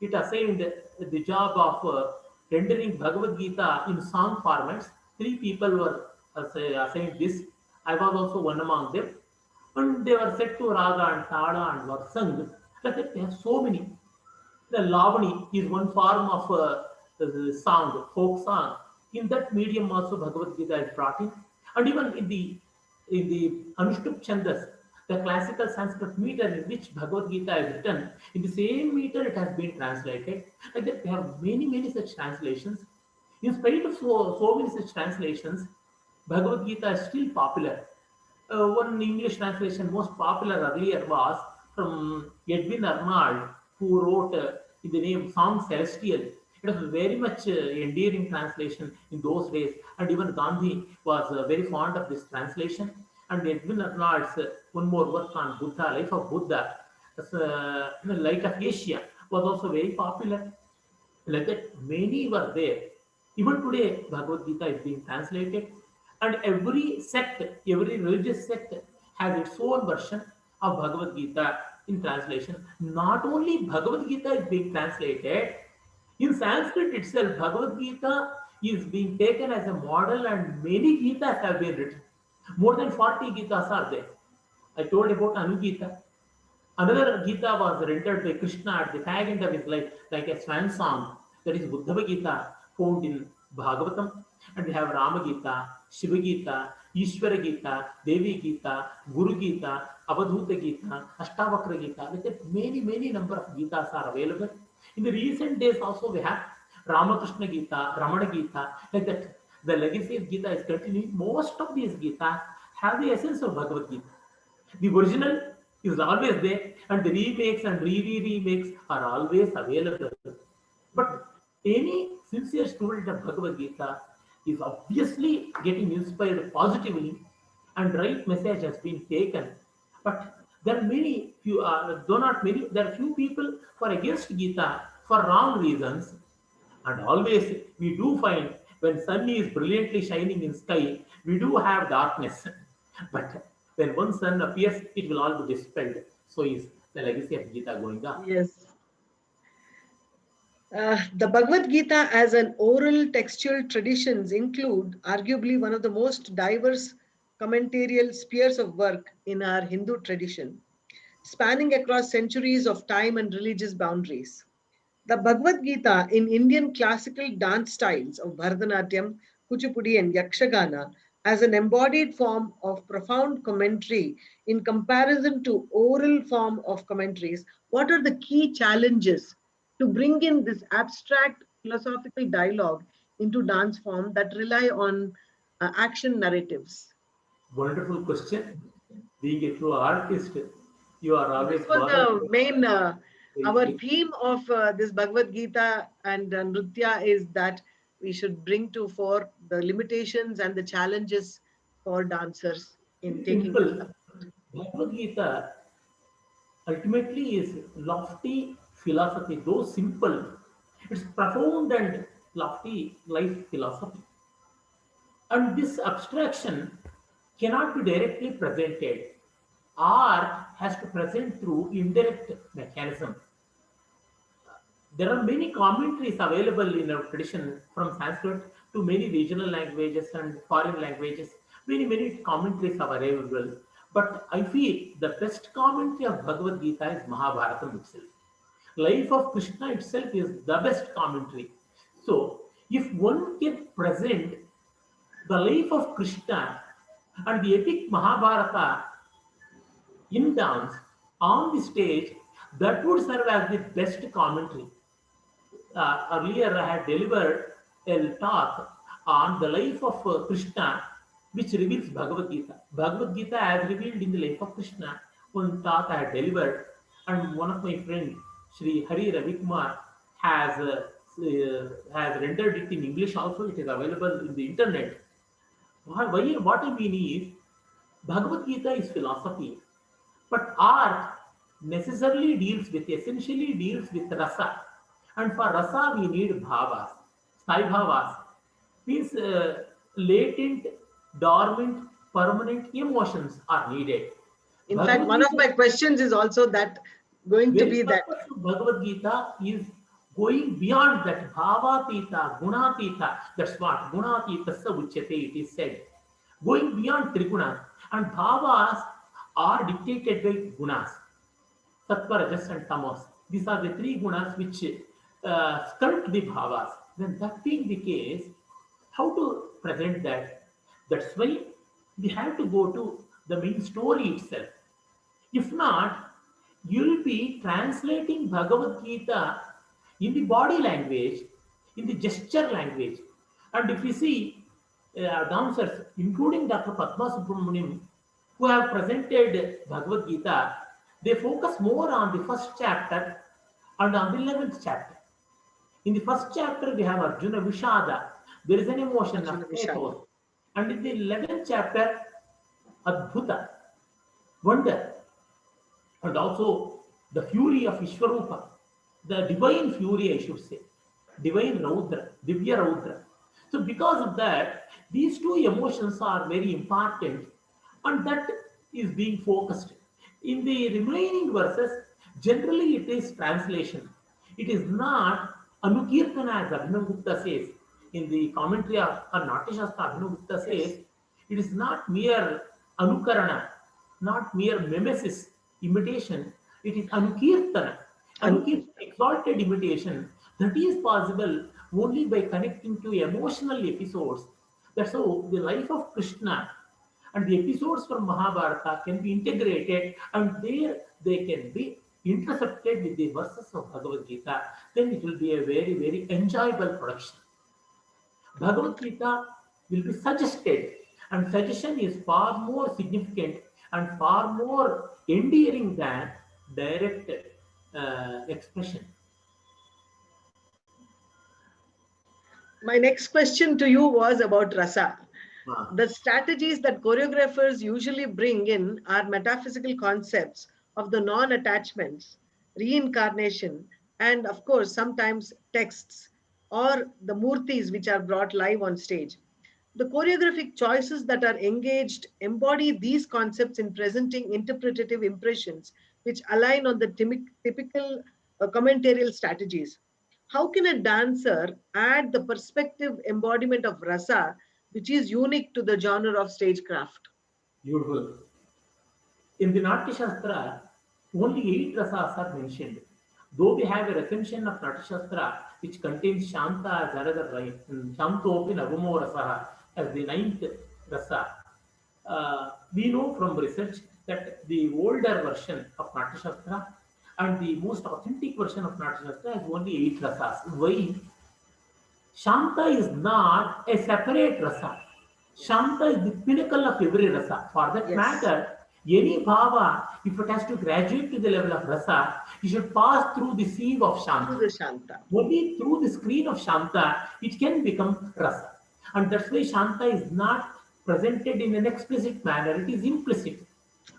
Speaker 6: it assigned the job of rendering Bhagavad Gita in song formats. Three people were assigned this. I was also one among them, and they were set to raga and tada and were sung. Like that, there are so many. The Lavani is one form of song, folk song. In that medium also Bhagavad Gita is brought in. And even in the Anushtup Chandas, the classical Sanskrit meter in which Bhagavad Gita is written, in the same meter it has been translated. Like that, we have many, many such translations. In spite of so many such translations, Bhagavad Gita is still popular. One English translation most popular earlier was from Edwin Arnold, who wrote in the name Song Celestial. It was very much endearing translation in those days, and even Gandhi was very fond of this translation. And Edwin Arnold's one more work on Buddha, Life of Buddha, the Light of Asia, was also very popular. Like that, many were there. Even today, Bhagavad Gita is being translated, and every sect, every religious sect has its own version of Bhagavad Gita in translation. Not only Bhagavad Gita is being translated, in Sanskrit itself, Bhagavad Gita is being taken as a model, and many Gitas have been written. More than 40 Gitas are there. I told about Anugita. Another Gita was rendered by Krishna at the fag end of his life, like a swan song. That is Buddhava Gita, found in Bhagavatam. And we have Rama Gita, Shiva Gita, Ishvara Gita, Devi Gita, Guru Gita, Avadhuta Gita, Ashtavakra Gita. Like that, many, many number of Gitas are available. In the recent days also we have Ramakrishna Gita, Ramana Gita. Like that, the legacy of Gita is continuing. Most of these Gitas have the essence of Bhagavad Gita. The original is always there, and the remakes and remakes are always available. But any sincere student of Bhagavad Gita is obviously getting inspired positively, and right message has been taken. But there are many, few, though not many, there are few people who are against Gita for wrong reasons. And always we do find when sun is brilliantly shining in sky, we do have darkness. But when one sun appears, it will all be dispelled. So is the legacy of Gita going on.
Speaker 5: Yes. The Bhagavad Gita as an oral textual traditions include arguably one of the most diverse commentarial spheres of work in our Hindu tradition, spanning across centuries of time and religious boundaries. The Bhagavad Gita in Indian classical dance styles of Bharatanatyam, Kuchipudi, and Yakshagana as an embodied form of profound commentary in comparison to oral form of commentaries. What are the key challenges to bring in this abstract philosophical dialogue into dance form that rely on action narratives?
Speaker 6: Wonderful question. Being a true artist, you are always
Speaker 5: This was the main, our
Speaker 6: very-
Speaker 5: theme of this Bhagavad Gita and Nritya is that we should bring to fore the limitations and the challenges for dancers in taking this
Speaker 6: simple.
Speaker 5: up.
Speaker 6: Bhagavad Gita ultimately is lofty philosophy, though simple. It's profound and lofty life philosophy. And this abstraction cannot be directly presented. Art has to present through indirect mechanism. There are many commentaries available in our tradition from Sanskrit to many regional languages and foreign languages. Many commentaries are available. But I feel the best commentary of Bhagavad Gita is Mahabharata itself. Life of Krishna itself is the best commentary. So, if one can present the life of Krishna and the epic Mahabharata in dance on the stage, that would serve as the best commentary. Earlier, I had delivered a talk on the life of Krishna, which reveals Bhagavad Gita. Bhagavad Gita as revealed in the life of Krishna. One talk I had delivered, and one of my friends, Sri Hari Ravikumar, has rendered it in English also. It is available in the internet. What I mean is, Bhagavad Gita is philosophy, but art essentially deals with rasa. And for rasa, we need bhavas, sai bhavas, means latent, dormant, permanent emotions are needed.
Speaker 5: In fact, one of my questions is also that going to be that.
Speaker 6: Bhagavad Gita is going beyond that. Bhavatita, gunatita. That's what gunatita uchyate, it is said. Going beyond trigunas. And bhavas are dictated by gunas. Sattva, rajas, and tamas. These are the three gunas which sculpt the bhavas. Then that being the case, how to present that? That's why we have to go to the main story itself. If not, you will be translating Bhagavad Gita in the body language, in the gesture language. And if you see dancers, including Dr. Padma Subramaniam, who have presented Bhagavad Gita, they focus more on the first chapter and on the 11th chapter. In the first chapter, we have Arjuna Vishada. There is an emotion of pathos. And in the 11th chapter, Adbhuta, wonder. And also the fury of Ishwarupa, the divine fury, I should say, divine Raudra, Divya Raudra. So because of that, these two emotions are very important, and that is being focused. In the remaining verses, generally it is translation. It is not Anukirtana, as Abhinav Gupta says. In the commentary of Natya Shastra, Abhinav Gupta says, it is not mere Anukarana, not mere mimesis, imitation. It is Anukirtana, exalted imitation. That is possible only by connecting to emotional episodes. That's how the life of Krishna and the episodes from Mahabharata can be integrated, and there they can be intercepted with the verses of Bhagavad Gita. Then it will be a very, very enjoyable production. Bhagavad Gita will be suggested, and suggestion is far more significant and far more endearing than direct expression.
Speaker 5: My next question to you was about rasa. The strategies that choreographers usually bring in are metaphysical concepts of the non-attachments, reincarnation, and of course, sometimes texts or the murtis which are brought live on stage. The choreographic choices that are engaged embody these concepts in presenting interpretative impressions which align on the typical commentarial strategies. How can a dancer add the perspective embodiment of rasa, which is unique to the genre of stagecraft?
Speaker 6: Beautiful. In the Natya Shastra, only 8 rasas are mentioned. Though we have a recension of Natya Shastra, which contains Shanta as another right, and Shantopi Navamo Rasaha as the 9th rasa, we know from research that the older version of Natya Shastra and the most authentic version of Natya Shastra has only 8 rasas. Why? Shanta is not a separate rasa. Shanta is the pinnacle of every rasa. For that matter, any bhava, if it has to graduate to the level of rasa, you should pass through the sieve of Shanta.
Speaker 5: Through the Shanta.
Speaker 6: Only through the screen of Shanta, it can become rasa. And that's why Shanta is not presented in an explicit manner, it is implicit.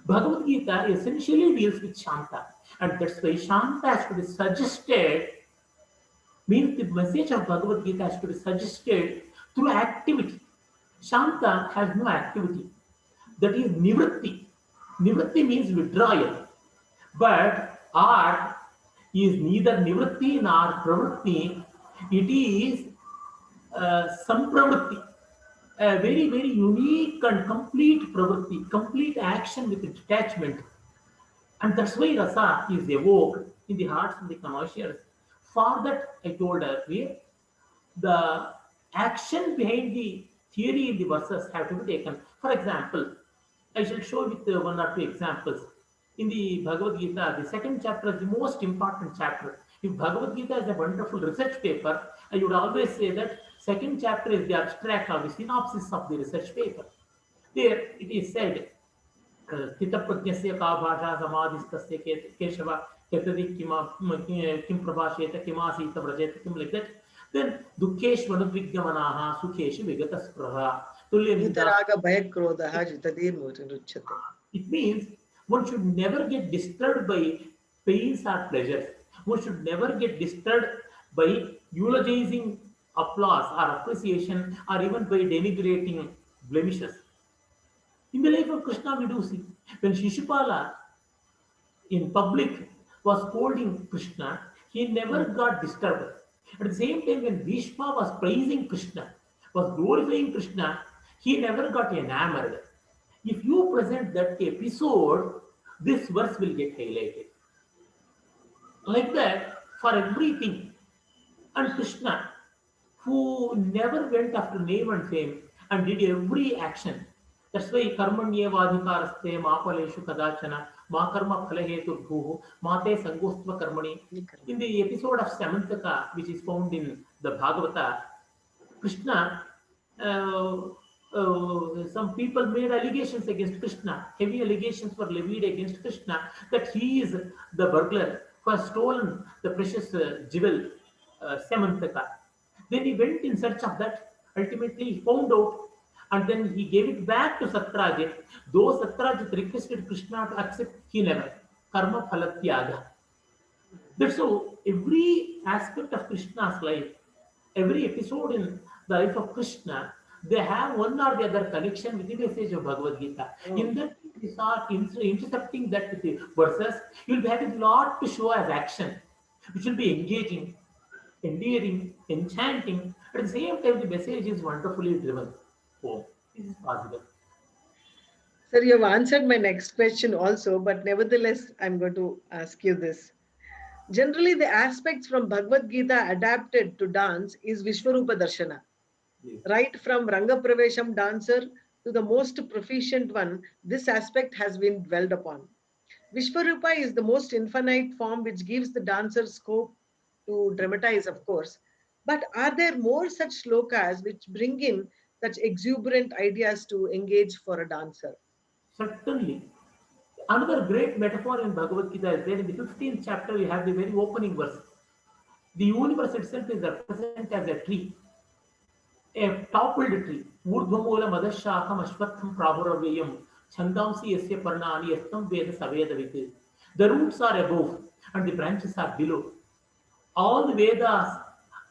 Speaker 6: Bhagavad Gita essentially deals with Shanta. And that's why Shanta has to be suggested, means the message of Bhagavad Gita has to be suggested through activity. Shanta has no activity. That is nivritti. Nivritti means withdrawal. But art is neither nivritti nor pravritti. It is sampravritti. A very, very unique and complete pravritti, complete action with detachment. And that's why rasa is evoked in the hearts of the connoisseurs. For that, I told earlier, the action behind the theory in the verses have to be taken. For example, I shall show with one or two examples. In the Bhagavad Gita, the second chapter is the most important chapter. If Bhagavad Gita is a wonderful research paper, I would always say that second chapter is the abstract or the synopsis of the research paper. There it is said, स्थितप्रज्ञस्य का भाषा समाधिस्तस्य केशव यतति किं प्रभाषेत किमासीत व्रजेत किं like that. Then दुःखेष्वनुद्विग्नमनाः सुखेषु विगतस्पृहः तुल्यनिन्दा.
Speaker 5: Vitaraga bhayakrodha jitadir muruchyate.
Speaker 6: It means one should never get disturbed by pains or pleasures. One should never get disturbed by eulogizing applause or appreciation or even by denigrating blemishes. In the life of Krishna, we do see when Shishupala in public was scolding Krishna, he never got disturbed. At the same time, when Bhishma was praising Krishna, was glorifying Krishna, he never got enamored. If you present that episode, this verse will get highlighted. Like that, for everything. And Krishna, who never went after name and fame and did every action. That's why karmanyevadhikaraste mapaleshu kadachana ma karma phalaheturbhuhu mate sangostva karmani. In the episode of Samantaka, which is found in the Bhagavata, Krishna, some people made allegations against Krishna, heavy allegations were levied against Krishna that he is the burglar who has stolen the precious jewel Samantaka. Then he went in search of that. Ultimately, he found out, and then he gave it back to Satrajit. Though Satrajit requested Krishna to accept, he never. Karma phalatyaga. That's so every aspect of Krishna's life, every episode in the life of Krishna, they have one or the other connection with the message of Bhagavad Gita. In that, if you start intercepting that with the verses, you will be having a lot to show as action, which will be engaging, endearing, enchanting. At the same time, the message is wonderfully driven home. This is possible.
Speaker 5: Sir, you have answered my next question also, but nevertheless, I'm going to ask you this. Generally, the aspects from Bhagavad Gita adapted to dance is Vishwarupa Darshana.
Speaker 6: Yes.
Speaker 5: Right from Ranga Pravesham dancer to the most proficient one, this aspect has been dwelled upon. Vishwarupa is the most infinite form which gives the dancer scope to dramatize, of course. But are there more such slokas which bring in such exuberant ideas to engage for a dancer?
Speaker 6: Certainly. Another great metaphor in Bhagavad Gita is there. In the 15th chapter, we have the very opening verse. The universe itself is represented as a tree, a toppled tree. Urdhvamoola madashakam ashwatham prabhuravayam chandamsi yasya parnani yastam veda savedavit. The roots are above and the branches are below. All the Vedas,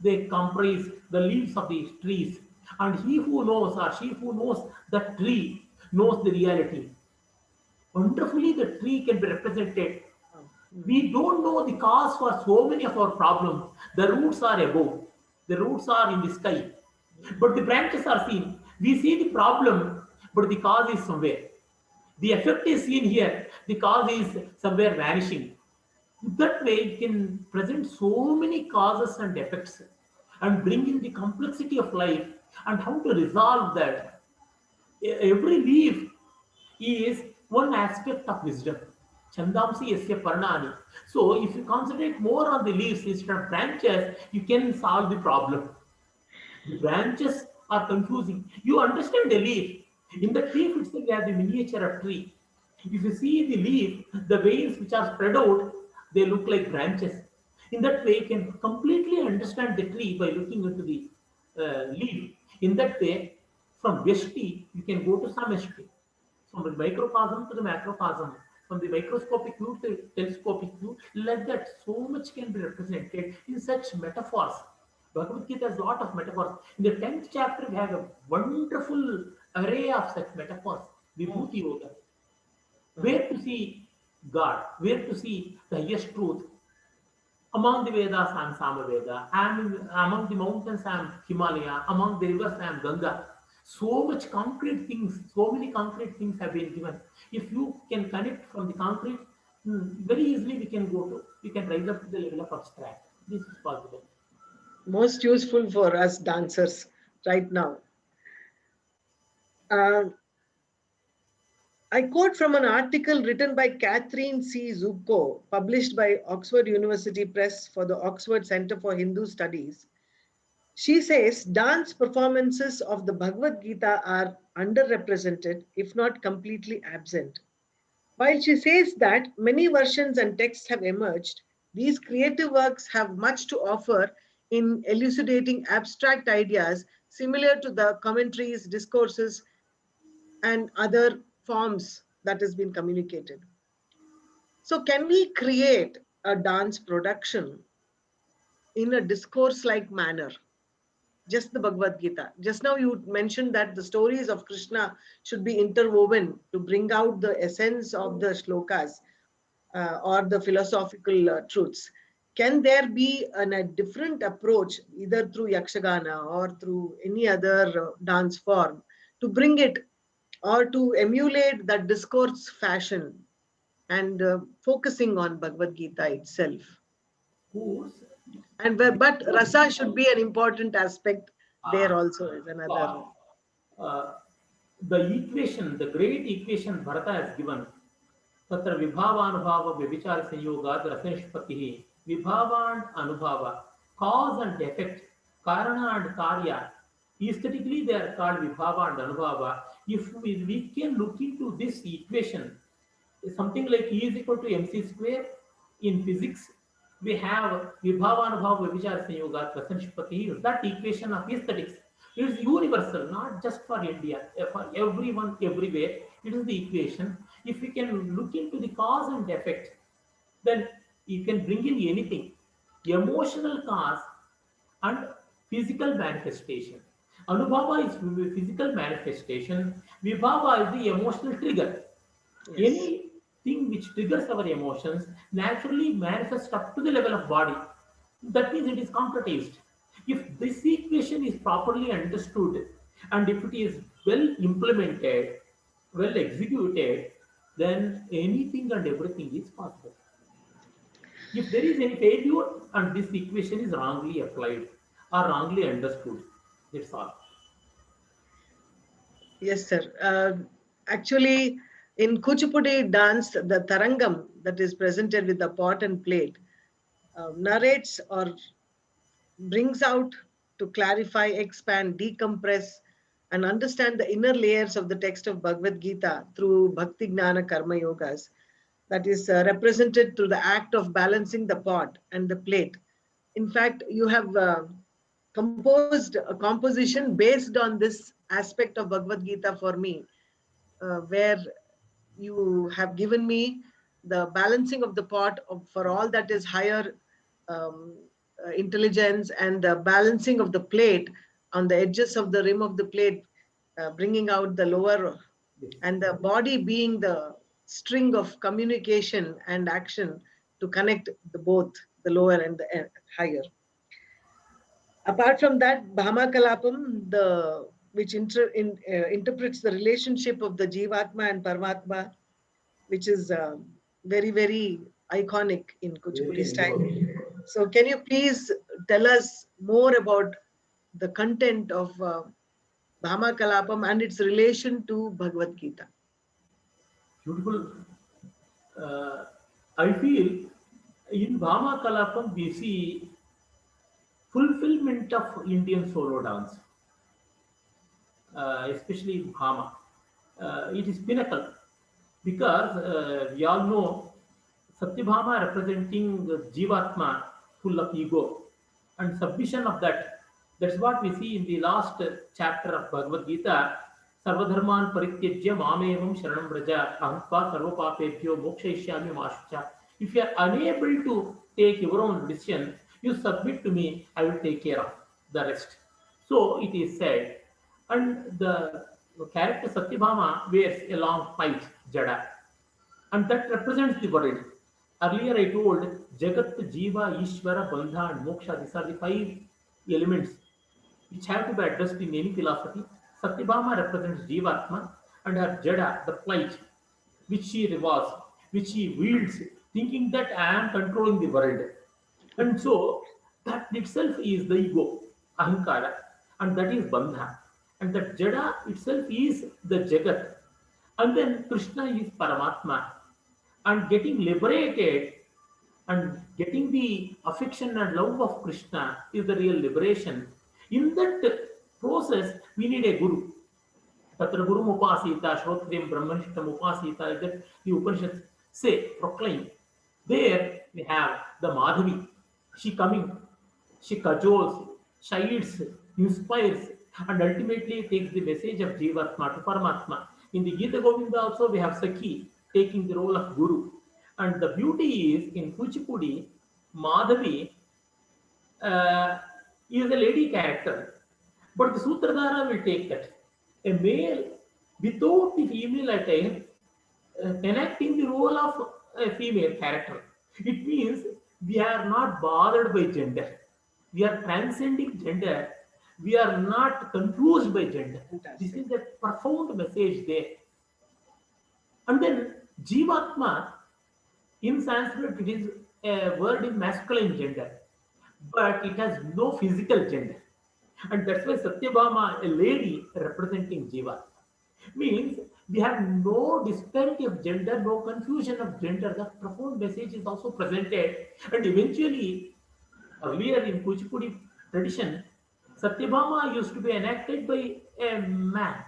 Speaker 6: they comprise the leaves of these trees. And he who knows or she who knows the tree knows the reality. Wonderfully, the tree can be represented. We don't know the cause for so many of our problems. The roots are above. The roots are in the sky. But the branches are seen. We see the problem, but the cause is somewhere. The effect is seen here. The cause is somewhere vanishing. That way, you can present so many causes and effects and bring in the complexity of life and how to resolve that. Every leaf is one aspect of wisdom. Chandamsi yasya parnani. So, if you concentrate more on the leaves instead of branches, you can solve the problem. The branches are confusing. You understand the leaf. In the leaf itself, you have the miniature of tree. If you see the leaf, the veins which are spread out, they look like branches. In that way, you can completely understand the tree by looking into the leaf. In that way, from Vyashti, you can go to Samashti. From the microcosm to the macrocosm, from the microscopic view to the telescopic view, like that, so much can be represented in such metaphors. Bhagavad Gita has a lot of metaphors. In the 10th chapter, we have a wonderful array of such metaphors. Vibhuti Yoga. Where to see God, where to see the highest truth. Among the Vedas, I am Samaveda. Among the mountains, I am Himalaya. Among the rivers, I am Ganga. So much concrete things, so many concrete things have been given. If you can connect from the concrete, very easily we can rise up to the level of abstract. This is possible.
Speaker 5: Most useful for us dancers right now. Uh, I quote from an article written by Catherine C. Zucco, published by Oxford University Press for the Oxford Center for Hindu Studies. She says dance performances of the Bhagavad Gita are underrepresented, if not completely absent. While she says that many versions and texts have emerged, these creative works have much to offer in elucidating abstract ideas similar to the commentaries, discourses, and other forms that has been communicated. So, can we create a dance production in a discourse like manner? Just the Bhagavad Gita. Just now you mentioned that the stories of Krishna should be interwoven to bring out the essence of the shlokas or the philosophical truths. Can there be a different approach, either through Yakshagana or through any other dance form, to bring it or to emulate that discourse fashion and focusing on Bhagavad Gita itself?
Speaker 6: Course.
Speaker 5: And but rasa should be an important aspect there also is another.
Speaker 6: Uh, the equation, the great equation Bharata has given, तत्र विभावानुभाव व्यभिचार संयोगाद रसनिष्पत्तिः विभावान अनुभाव, cause and effect, karana and karya, aesthetically they are called vibhava and anubhava. If we can look into this equation, something like E is equal to mc square. In physics we have vibhava anubhava vichara sanyoga prasanshpati. That equation of aesthetics is universal, not just for India, for everyone everywhere. It is the equation. If we can look into the cause and effect, then you can bring in anything, emotional cause and physical manifestation. Anubhava is physical manifestation, vibhava is the emotional trigger.
Speaker 5: Yes.
Speaker 6: Anything which triggers our emotions naturally manifests up to the level of body. That means it is concretized. If this equation is properly understood and if it is well implemented, well executed, then anything and everything is possible. If there is any failure and this equation is wrongly applied or wrongly understood, that's all.
Speaker 5: Yes, sir. Actually, in Kuchipudi dance, the tarangam that is presented with the pot and plate narrates or brings out to clarify, expand, decompress, and understand the inner layers of the text of Bhagavad Gita through Bhakti Gnana Karma Yogas. That is represented through the act of balancing the pot and the plate. In fact, you have composed a composition based on this aspect of Bhagavad Gita for me, where you have given me the balancing of the pot for all that is higher um, intelligence, and the balancing of the plate on the edges of the rim of the plate, bringing out the lower, and the body being the string of communication and action to connect the both the lower and the higher. Apart from that, Bhama Kalapam, which interprets the relationship of the Jivatma and Paramatma, which is very, very iconic in Kuchipudi style. So can you please tell us more about the content of Bhama Kalapam and its relation to Bhagavad Gita?
Speaker 6: Beautiful. I feel in Bhama Kalapam we see fulfillment of Indian solo dance, especially Bhama. It is pinnacle because we all know Satyabhama representing Jivatma, full of ego and submission of that. That's what we see in the last chapter of Bhagavad Gita. Sarvadharman parityajya mamevam sharanam vraja ahantva sarvapapebhyo mokshayishyami mashucha. If you are unable to take your own decision, you submit to me, I will take care of the rest. So it is said. And the character Satyabhama wears a long white jada, and that represents the world. Earlier I told Jagat, Jiva, Ishvara, Bandha, and Moksha. These are the 5 elements which have to be addressed in any philosophy. Satyabhama represents Jivatma and her Jada, the plight, which she revolves, which she wields, thinking that I am controlling the world. And so that itself is the ego, Ahankara, and that is Bandha. and that Jada itself is the Jagat, and then Krishna is Paramatma, and getting liberated and getting the affection and love of Krishna is the real liberation. In that process, we need a guru. Tatra Guru Upasita, Shrotriyam Brahmanishtam Upasita, that the Upanishads say, proclaim. There we have the Madhavi. She coming, she cajoles, chides, inspires, and ultimately takes the message of Jivatma to Paramatma. In the Gita Govinda also we have Sakhi taking the role of Guru. And the beauty is in Kuchipudi, Madhavi uh, is a lady character, but the Sutradhara will take that. A male without the female attire enacting the role of a female character. It means we are not bothered by gender. We are transcending gender. We are not confused by gender. This is a profound message there. And then Jivatma, in Sanskrit, it is a word in masculine gender, but it has no physical gender. And that's why Satyabhama, a lady representing Jiva, means we have no disparity of gender, no confusion of gender. The profound message is also presented. And eventually, earlier in Kuchipudi tradition, Satyabhama used to be enacted by a man.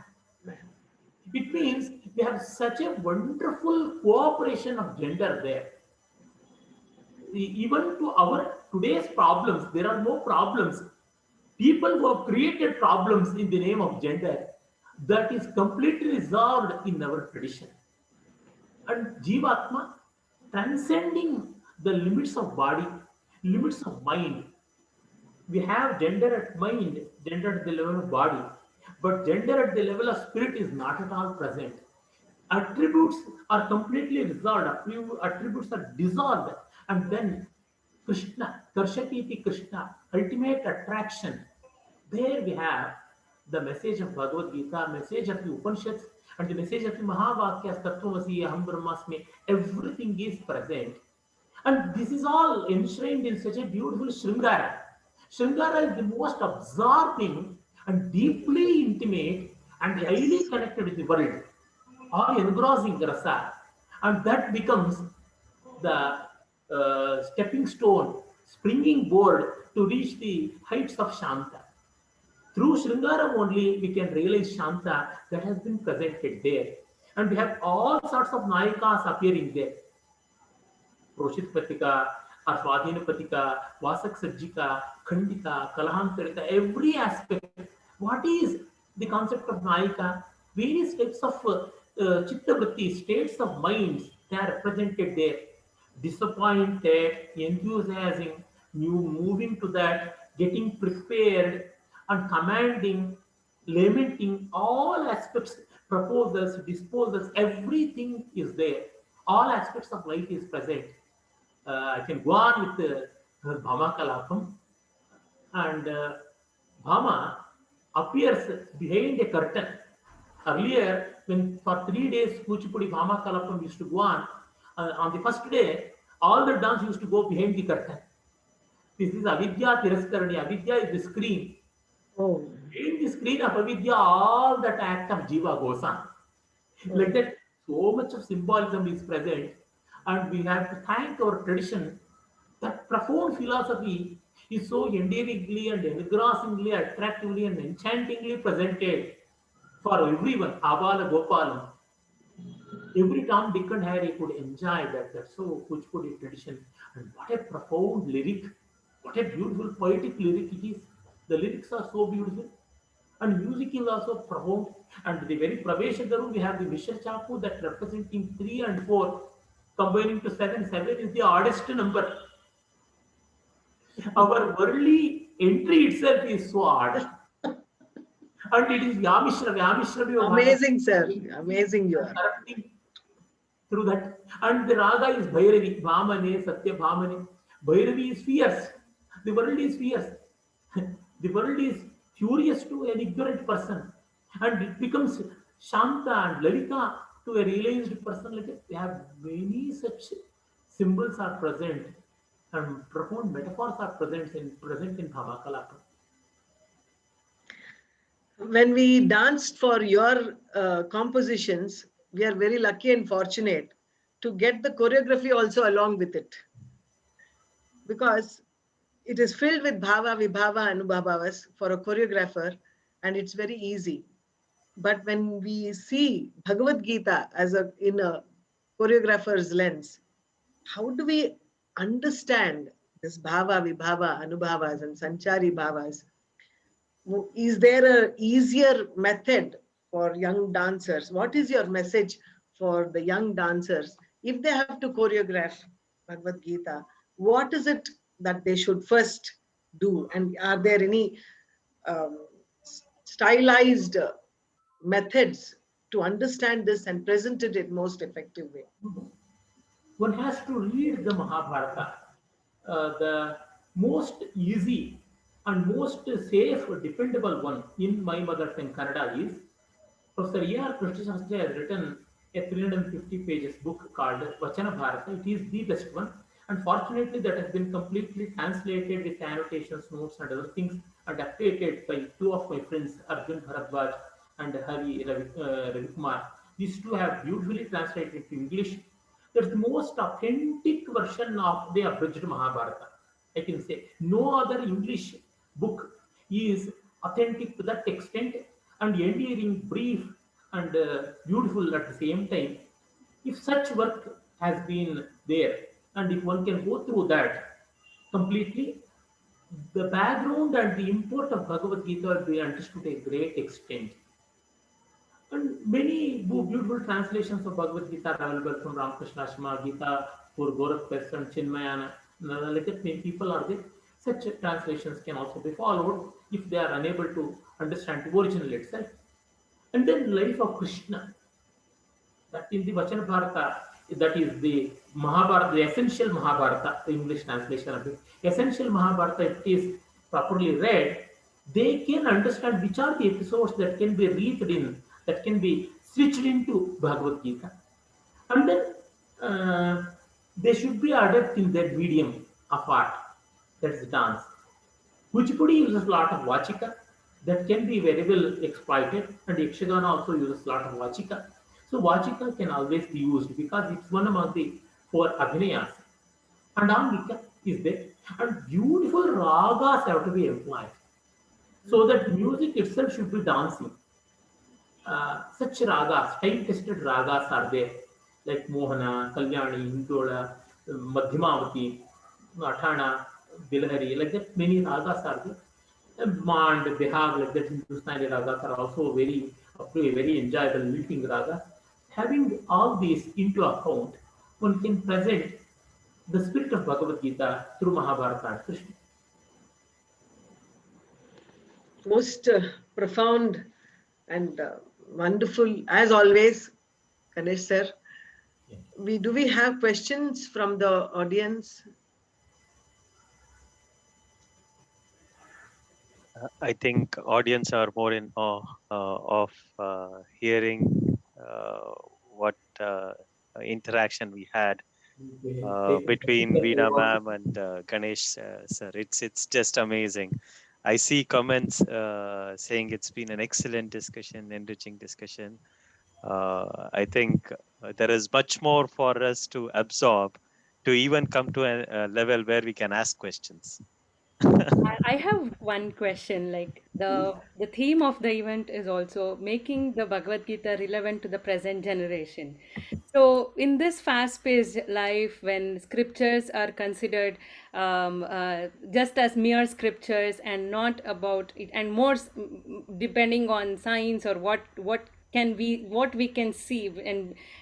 Speaker 6: It means we have such a wonderful cooperation of gender there. Even to our today's problems, there are no problems. People who have created problems in the name of gender, that is completely resolved in our tradition. And Jivatma, transcending the limits of body, limits of mind. We have gender at mind, gender at the level of body, but gender at the level of spirit is not at all present. Attributes are completely resolved, attributes are dissolved, and then Krishna, Karshakiti Krishna, ultimate attraction. There we have the message of Bhagavad Gita, message of the Upanishads, and the message of the Mahavakyas, Tattvamasi, Aham Brahmasmi. Everything is present. And this is all enshrined in such a beautiful Shringara. Shringara is the most absorbing and deeply intimate and highly connected with the world, all engrossing rasa. And that becomes the stepping stone, springing board to reach the heights of Shanta. Through Shringaram only we can realize Shanta that has been presented there. And we have all sorts of Nayakas appearing there. Proshit Patika, Aswadhina Patika, Vasak Sajjika, Khandita, Kalahantarita, every aspect. What is the concept of Nayika? Various types of Chittavritti, states of minds, they are represented there. Disappointed, enthusiasm, moving to that, getting prepared, and commanding, lamenting, all aspects, proposals, disposals, everything is there. All aspects of life is present. I can go on with Bhama Kalapam. And Bhama appears behind a curtain. Earlier, when for 3 days Kuchipudi Bhama Kalapam used to go on the first day, all the dance used to go behind the curtain. This is Avidya Tiraskarani. Avidya is the screen.
Speaker 5: Oh.
Speaker 6: In the screen of Avidya, all that act of Jiva goes on. Like that, so much of symbolism is present, and we have to thank our tradition. That profound philosophy is so endearingly and engrossingly, attractively and enchantingly presented for everyone. Abala Gopalam. Every Tom, Dick and Harry could enjoy that. That's so Kuchipudi tradition. And what a profound lyric. What a beautiful poetic lyric it is. The lyrics are so beautiful. And music is also profound. And the very Praveshagaru, we have the Mishra Chapu that representing 3 and 4, combining to 7. 7 is the oddest number. Our worldly entry itself is so odd. And it is Yamishra. Yamishra.
Speaker 5: Amazing, sir. Amazing you are.
Speaker 6: Through that. And the Raga is Bhairavi. Bhamane, Satya Bhamane. Bhairavi is fierce. The world is fierce. The world is furious to an ignorant person. And it becomes Shanta and Lalita to a realized person. Like they have many such symbols are present. And profound metaphors are present in Bhama Kalapam.
Speaker 5: when we danced for your compositions, we are very lucky and fortunate to get the choreography also along with it, because it is filled with bhava, vibhava, anubhavas for a choreographer, and it's very easy. But when we see Bhagavad Gita as in a choreographer's lens, how do we understand this bhava, vibhava, anubhavas, and sanchari bhavas? Is there a easier method for young dancers? What is your message for the young dancers if they have to choreograph Bhagavad Gita? What is it that they should first do? And are there any stylized methods to understand this and present it in most effective way?
Speaker 6: One has to read the Mahabharata. The most easy and most safe, dependable one in my mother tongue Kannada is Professor A.R. Krishnasastri has written a 350 pages book called Vachana Bharata. It is the best one. And fortunately, that has been completely translated with annotations, notes, and other things, and updated by two of my friends, Arjun Bharadwaj and Ravi Kumar. These two have beautifully translated into English. That's the most authentic version of the abridged Mahabharata. I can say no other English book is authentic to that extent and endearing, brief, and beautiful at the same time. If such work has been there, and if one can go through that completely, the background and the import of Bhagavad Gita will be understood to a great extent. And many beautiful translations of Bhagavad Gita are available from Ramakrishna Ashma, Gita for Gorakh and Chinmayana. Like that, many people are there. Such translations can also be followed if they are unable to understand the original itself. And then life of Krishna, that in the Vachana Bharata, that is the Mahabharata, the essential Mahabharata, the English translation of it. Essential Mahabharata, if it is properly read, they can understand which are the episodes that can be reached in, that can be switched into Bhagavad Gita. And then they should be adept in that medium of art, that is dance. Kuchipudi uses a lot of Vachika that can be very well exploited, and Yakshagana also uses a lot of Vachika. So Vachika can always be used because it's one among the four Abhinayas. And Angika is there. And beautiful ragas have to be employed. So that music itself should be dancing. Such ragas, time-tested ragas are there, like Mohana, Kalyani, Hindola, Madhyamavati, Athana, Bilhari, like that many ragas are there. Mand, Behag, like that Hindustani ragas are also very enjoyable, lilting ragas. Having all these into account, one can present the spirit of Bhagavad Gita through Mahabharata and Krishna.
Speaker 5: Most profound and wonderful, as always, Ganesh sir. Do we have questions from the audience?
Speaker 1: I think audience are more in awe of hearing what interaction we had between Veena ma'am and Ganesh sir. It's just amazing. I see comments saying it's been an excellent discussion, enriching discussion. I think there is much more for us to absorb to even come to a level where we can ask questions.
Speaker 2: I have one question. Like the theme of the event is also making the Bhagavad Gita relevant to the present generation. So, in this fast-paced life, when scriptures are considered just as mere scriptures and not about it, and more depending on science or what we can see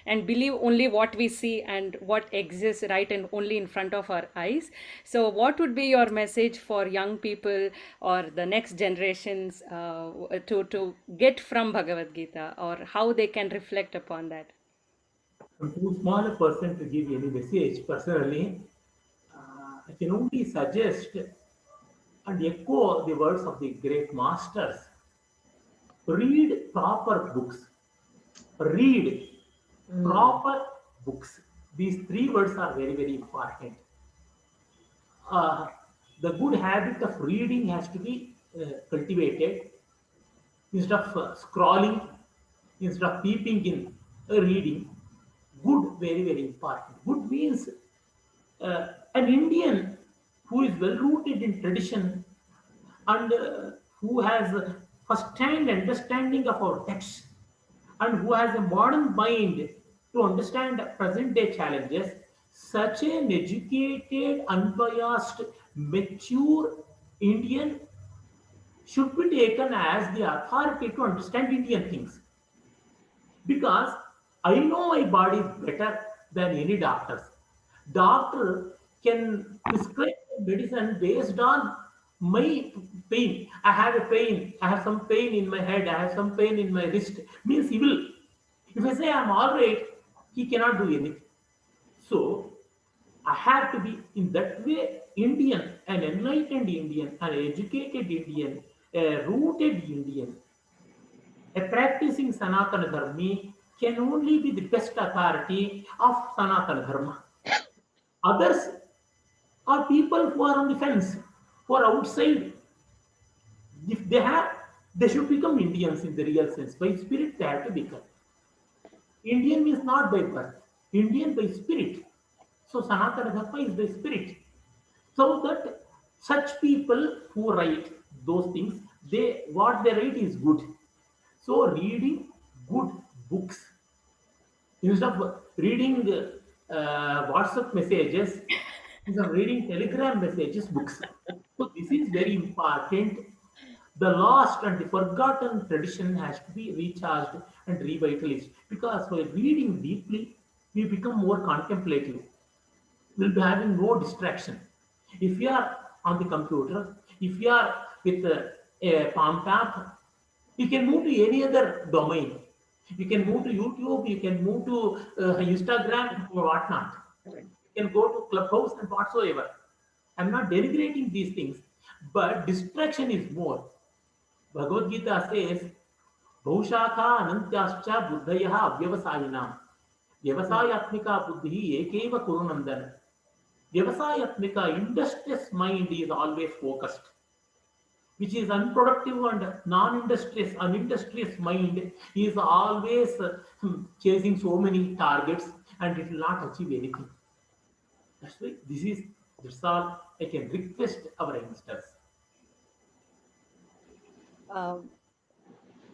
Speaker 2: and believe only what we see and what exists right and only in front of our eyes. So what would be your message for young people or the next generations to get from Bhagavad Gita, or how they can reflect upon that?
Speaker 6: I'm too small a person to give any message personally. I can only suggest and echo the words of the great masters. Read proper books. Read proper books. These three words are very, very important. The good habit of reading has to be cultivated. instead of scrolling, instead of peeping in reading. Good, very, very important. Good means an Indian who is well rooted in tradition and who has first-hand understanding of our texts and who has a modern mind to understand present-day challenges, such an educated, unbiased, mature Indian should be taken as the authority to understand Indian things. Because I know my body better than any doctors. Doctor can prescribe medicine based on my pain. I have a pain. I have some pain in my head. I have some pain in my wrist. Means he will. If I say I'm all right, he cannot do anything. So I have to be in that way Indian, an enlightened Indian, an educated Indian, a rooted Indian, a practicing Sanatana Dharmi can only be the best authority of Sanatana Dharma. Others are people who are on the fence, who are outside. If they have, they should become Indians in the real sense. By spirit, they have to become. Indian means not by birth, Indian by spirit. So Sanatana Dharma is by spirit. So that such people who write those things, they what they write is good. So reading good books instead of reading WhatsApp messages, instead of reading Telegram messages, books. So this is very important. The lost and the forgotten tradition has to be recharged and revitalized because while reading deeply, we become more contemplative. We'll be having no distraction. If you are on the computer, if you are with a Palm Tap, you can move to any other domain. You can move to YouTube, you can move to Instagram or whatnot. You can go to Clubhouse and whatsoever. I'm not denigrating these things, but distraction is more. Bhagavad Gita says, Bhushakha Anantyascha Buddhayaha Vyavasayinam. Vyavasayatmika Buddhi Ekeva Kurunandan. Vyavasayatmika industrious mind is always focused, which is unproductive and non-industrious, unindustrious mind is always chasing so many targets and it will not achieve anything. That's why that's all I can request our youngsters.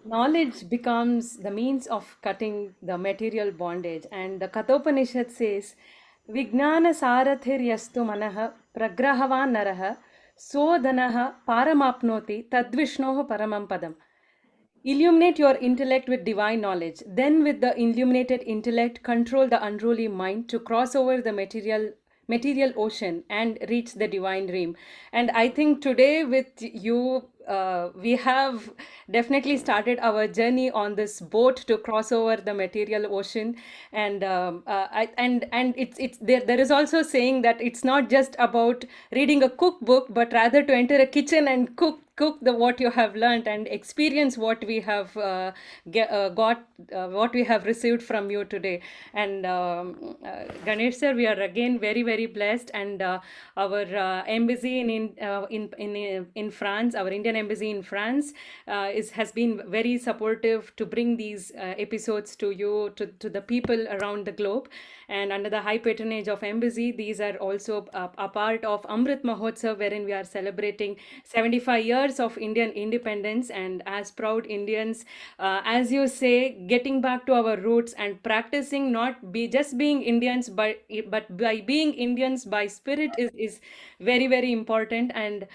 Speaker 2: Knowledge becomes the means of cutting the material bondage. And the Kathopanishad says, Vijnana sarathir yastu manaha pragrahavan naraha sodanaha paramapnoti tadvishnoho paramam padam. Illuminate your intellect with divine knowledge. Then with the illuminated intellect, control the unruly mind to cross over the material ocean and reach the divine realm. And I think today with you, we have definitely started our journey on this boat to cross over the material ocean. And and it's there is also saying that it's not just about reading a cookbook, but rather to enter a kitchen and cook the what you have learned and experience what we have got, what we have received from you today. And Ganesh sir, we are again very, very blessed. And our embassy in France, our Indian embassy in France, has been very supportive to bring these episodes to you, to the people around the globe. And under the high patronage of embassy, these are also a part of Amrit Mahotsav, wherein we are celebrating 75 years of Indian independence. And as proud Indians, as you say, getting back to our roots and practicing not be just being Indians, but by being Indians by spirit is very, very important. And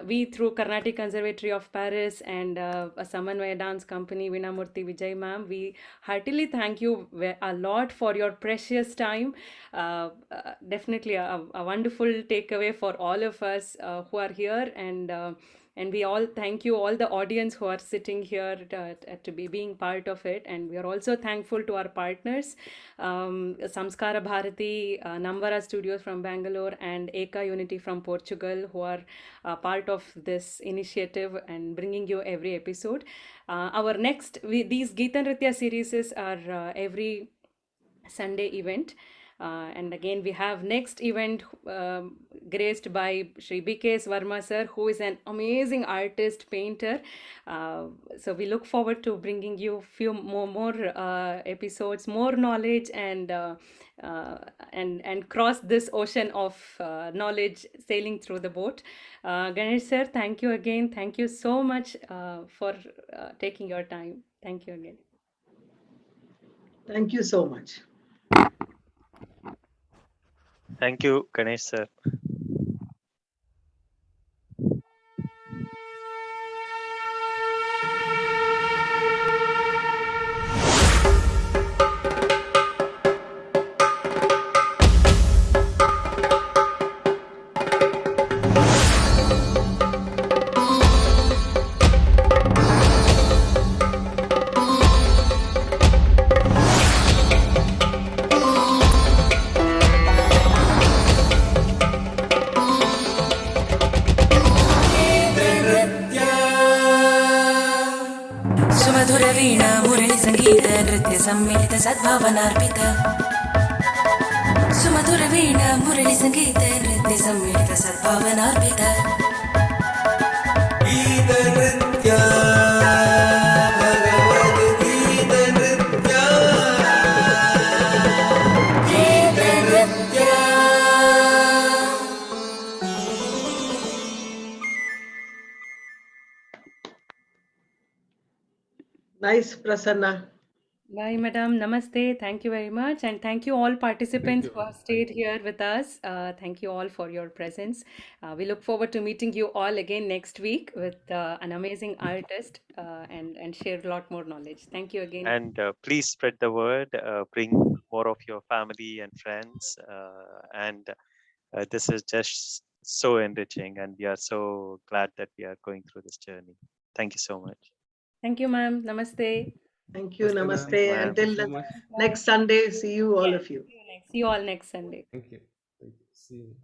Speaker 2: we through Carnatic Conservatory of Paris and Samanvaya Dance Company, Veena Murthy Vijay ma'am, we heartily thank you a lot for your precious time. Definitely a wonderful takeaway for all of us who are here. And we all thank you, all the audience who are sitting here to be being part of it. And we are also thankful to our partners, Samskara Bharati, Namvara Studios from Bangalore, and Eka Unity from Portugal, who are part of this initiative and bringing you every episode. Our next, these Geeta Nritya series are every Sunday event. And again, we have next event graced by Shri B.K. Varma sir, who is an amazing artist, painter. So we look forward to bringing you few more episodes, more knowledge, and cross this ocean of knowledge sailing through the boat. Ganesh sir, thank you again. Thank you so much for taking your time. Thank you again.
Speaker 5: Thank you so much.
Speaker 1: Thank you, Ganesh sir.
Speaker 3: सुमधुर वीणा मुरली संगीत नृत्य सम्मिलित सद्भावनार्पित सुमधुर वीणा मुरली संगीत नृत्य सम्मिलित सद्भावनार्पित गीत नृत्य भगवद्गीत नृत्य गीत नृत्य
Speaker 5: Nice, Prasanna.
Speaker 2: Bye, Madam. Namaste. Thank you very much. And thank you all participants
Speaker 7: you.
Speaker 2: who have stayed here with us. Thank you all for your presence. We look forward to meeting you all again next week with an amazing artist and share a lot more knowledge. Thank you again.
Speaker 1: And please spread the word, bring more of your family and friends. And this is just so enriching, and we are so glad that we are going through this journey. Thank you so much.
Speaker 2: Thank you, ma'am. Namaste.
Speaker 5: Thank you.
Speaker 7: Namaste,
Speaker 5: Namaste.
Speaker 7: ma'am. Thank
Speaker 5: Until
Speaker 7: you so much.
Speaker 5: next Sunday, see you, all of you.
Speaker 2: See you all next Sunday.
Speaker 7: Thank you. See you.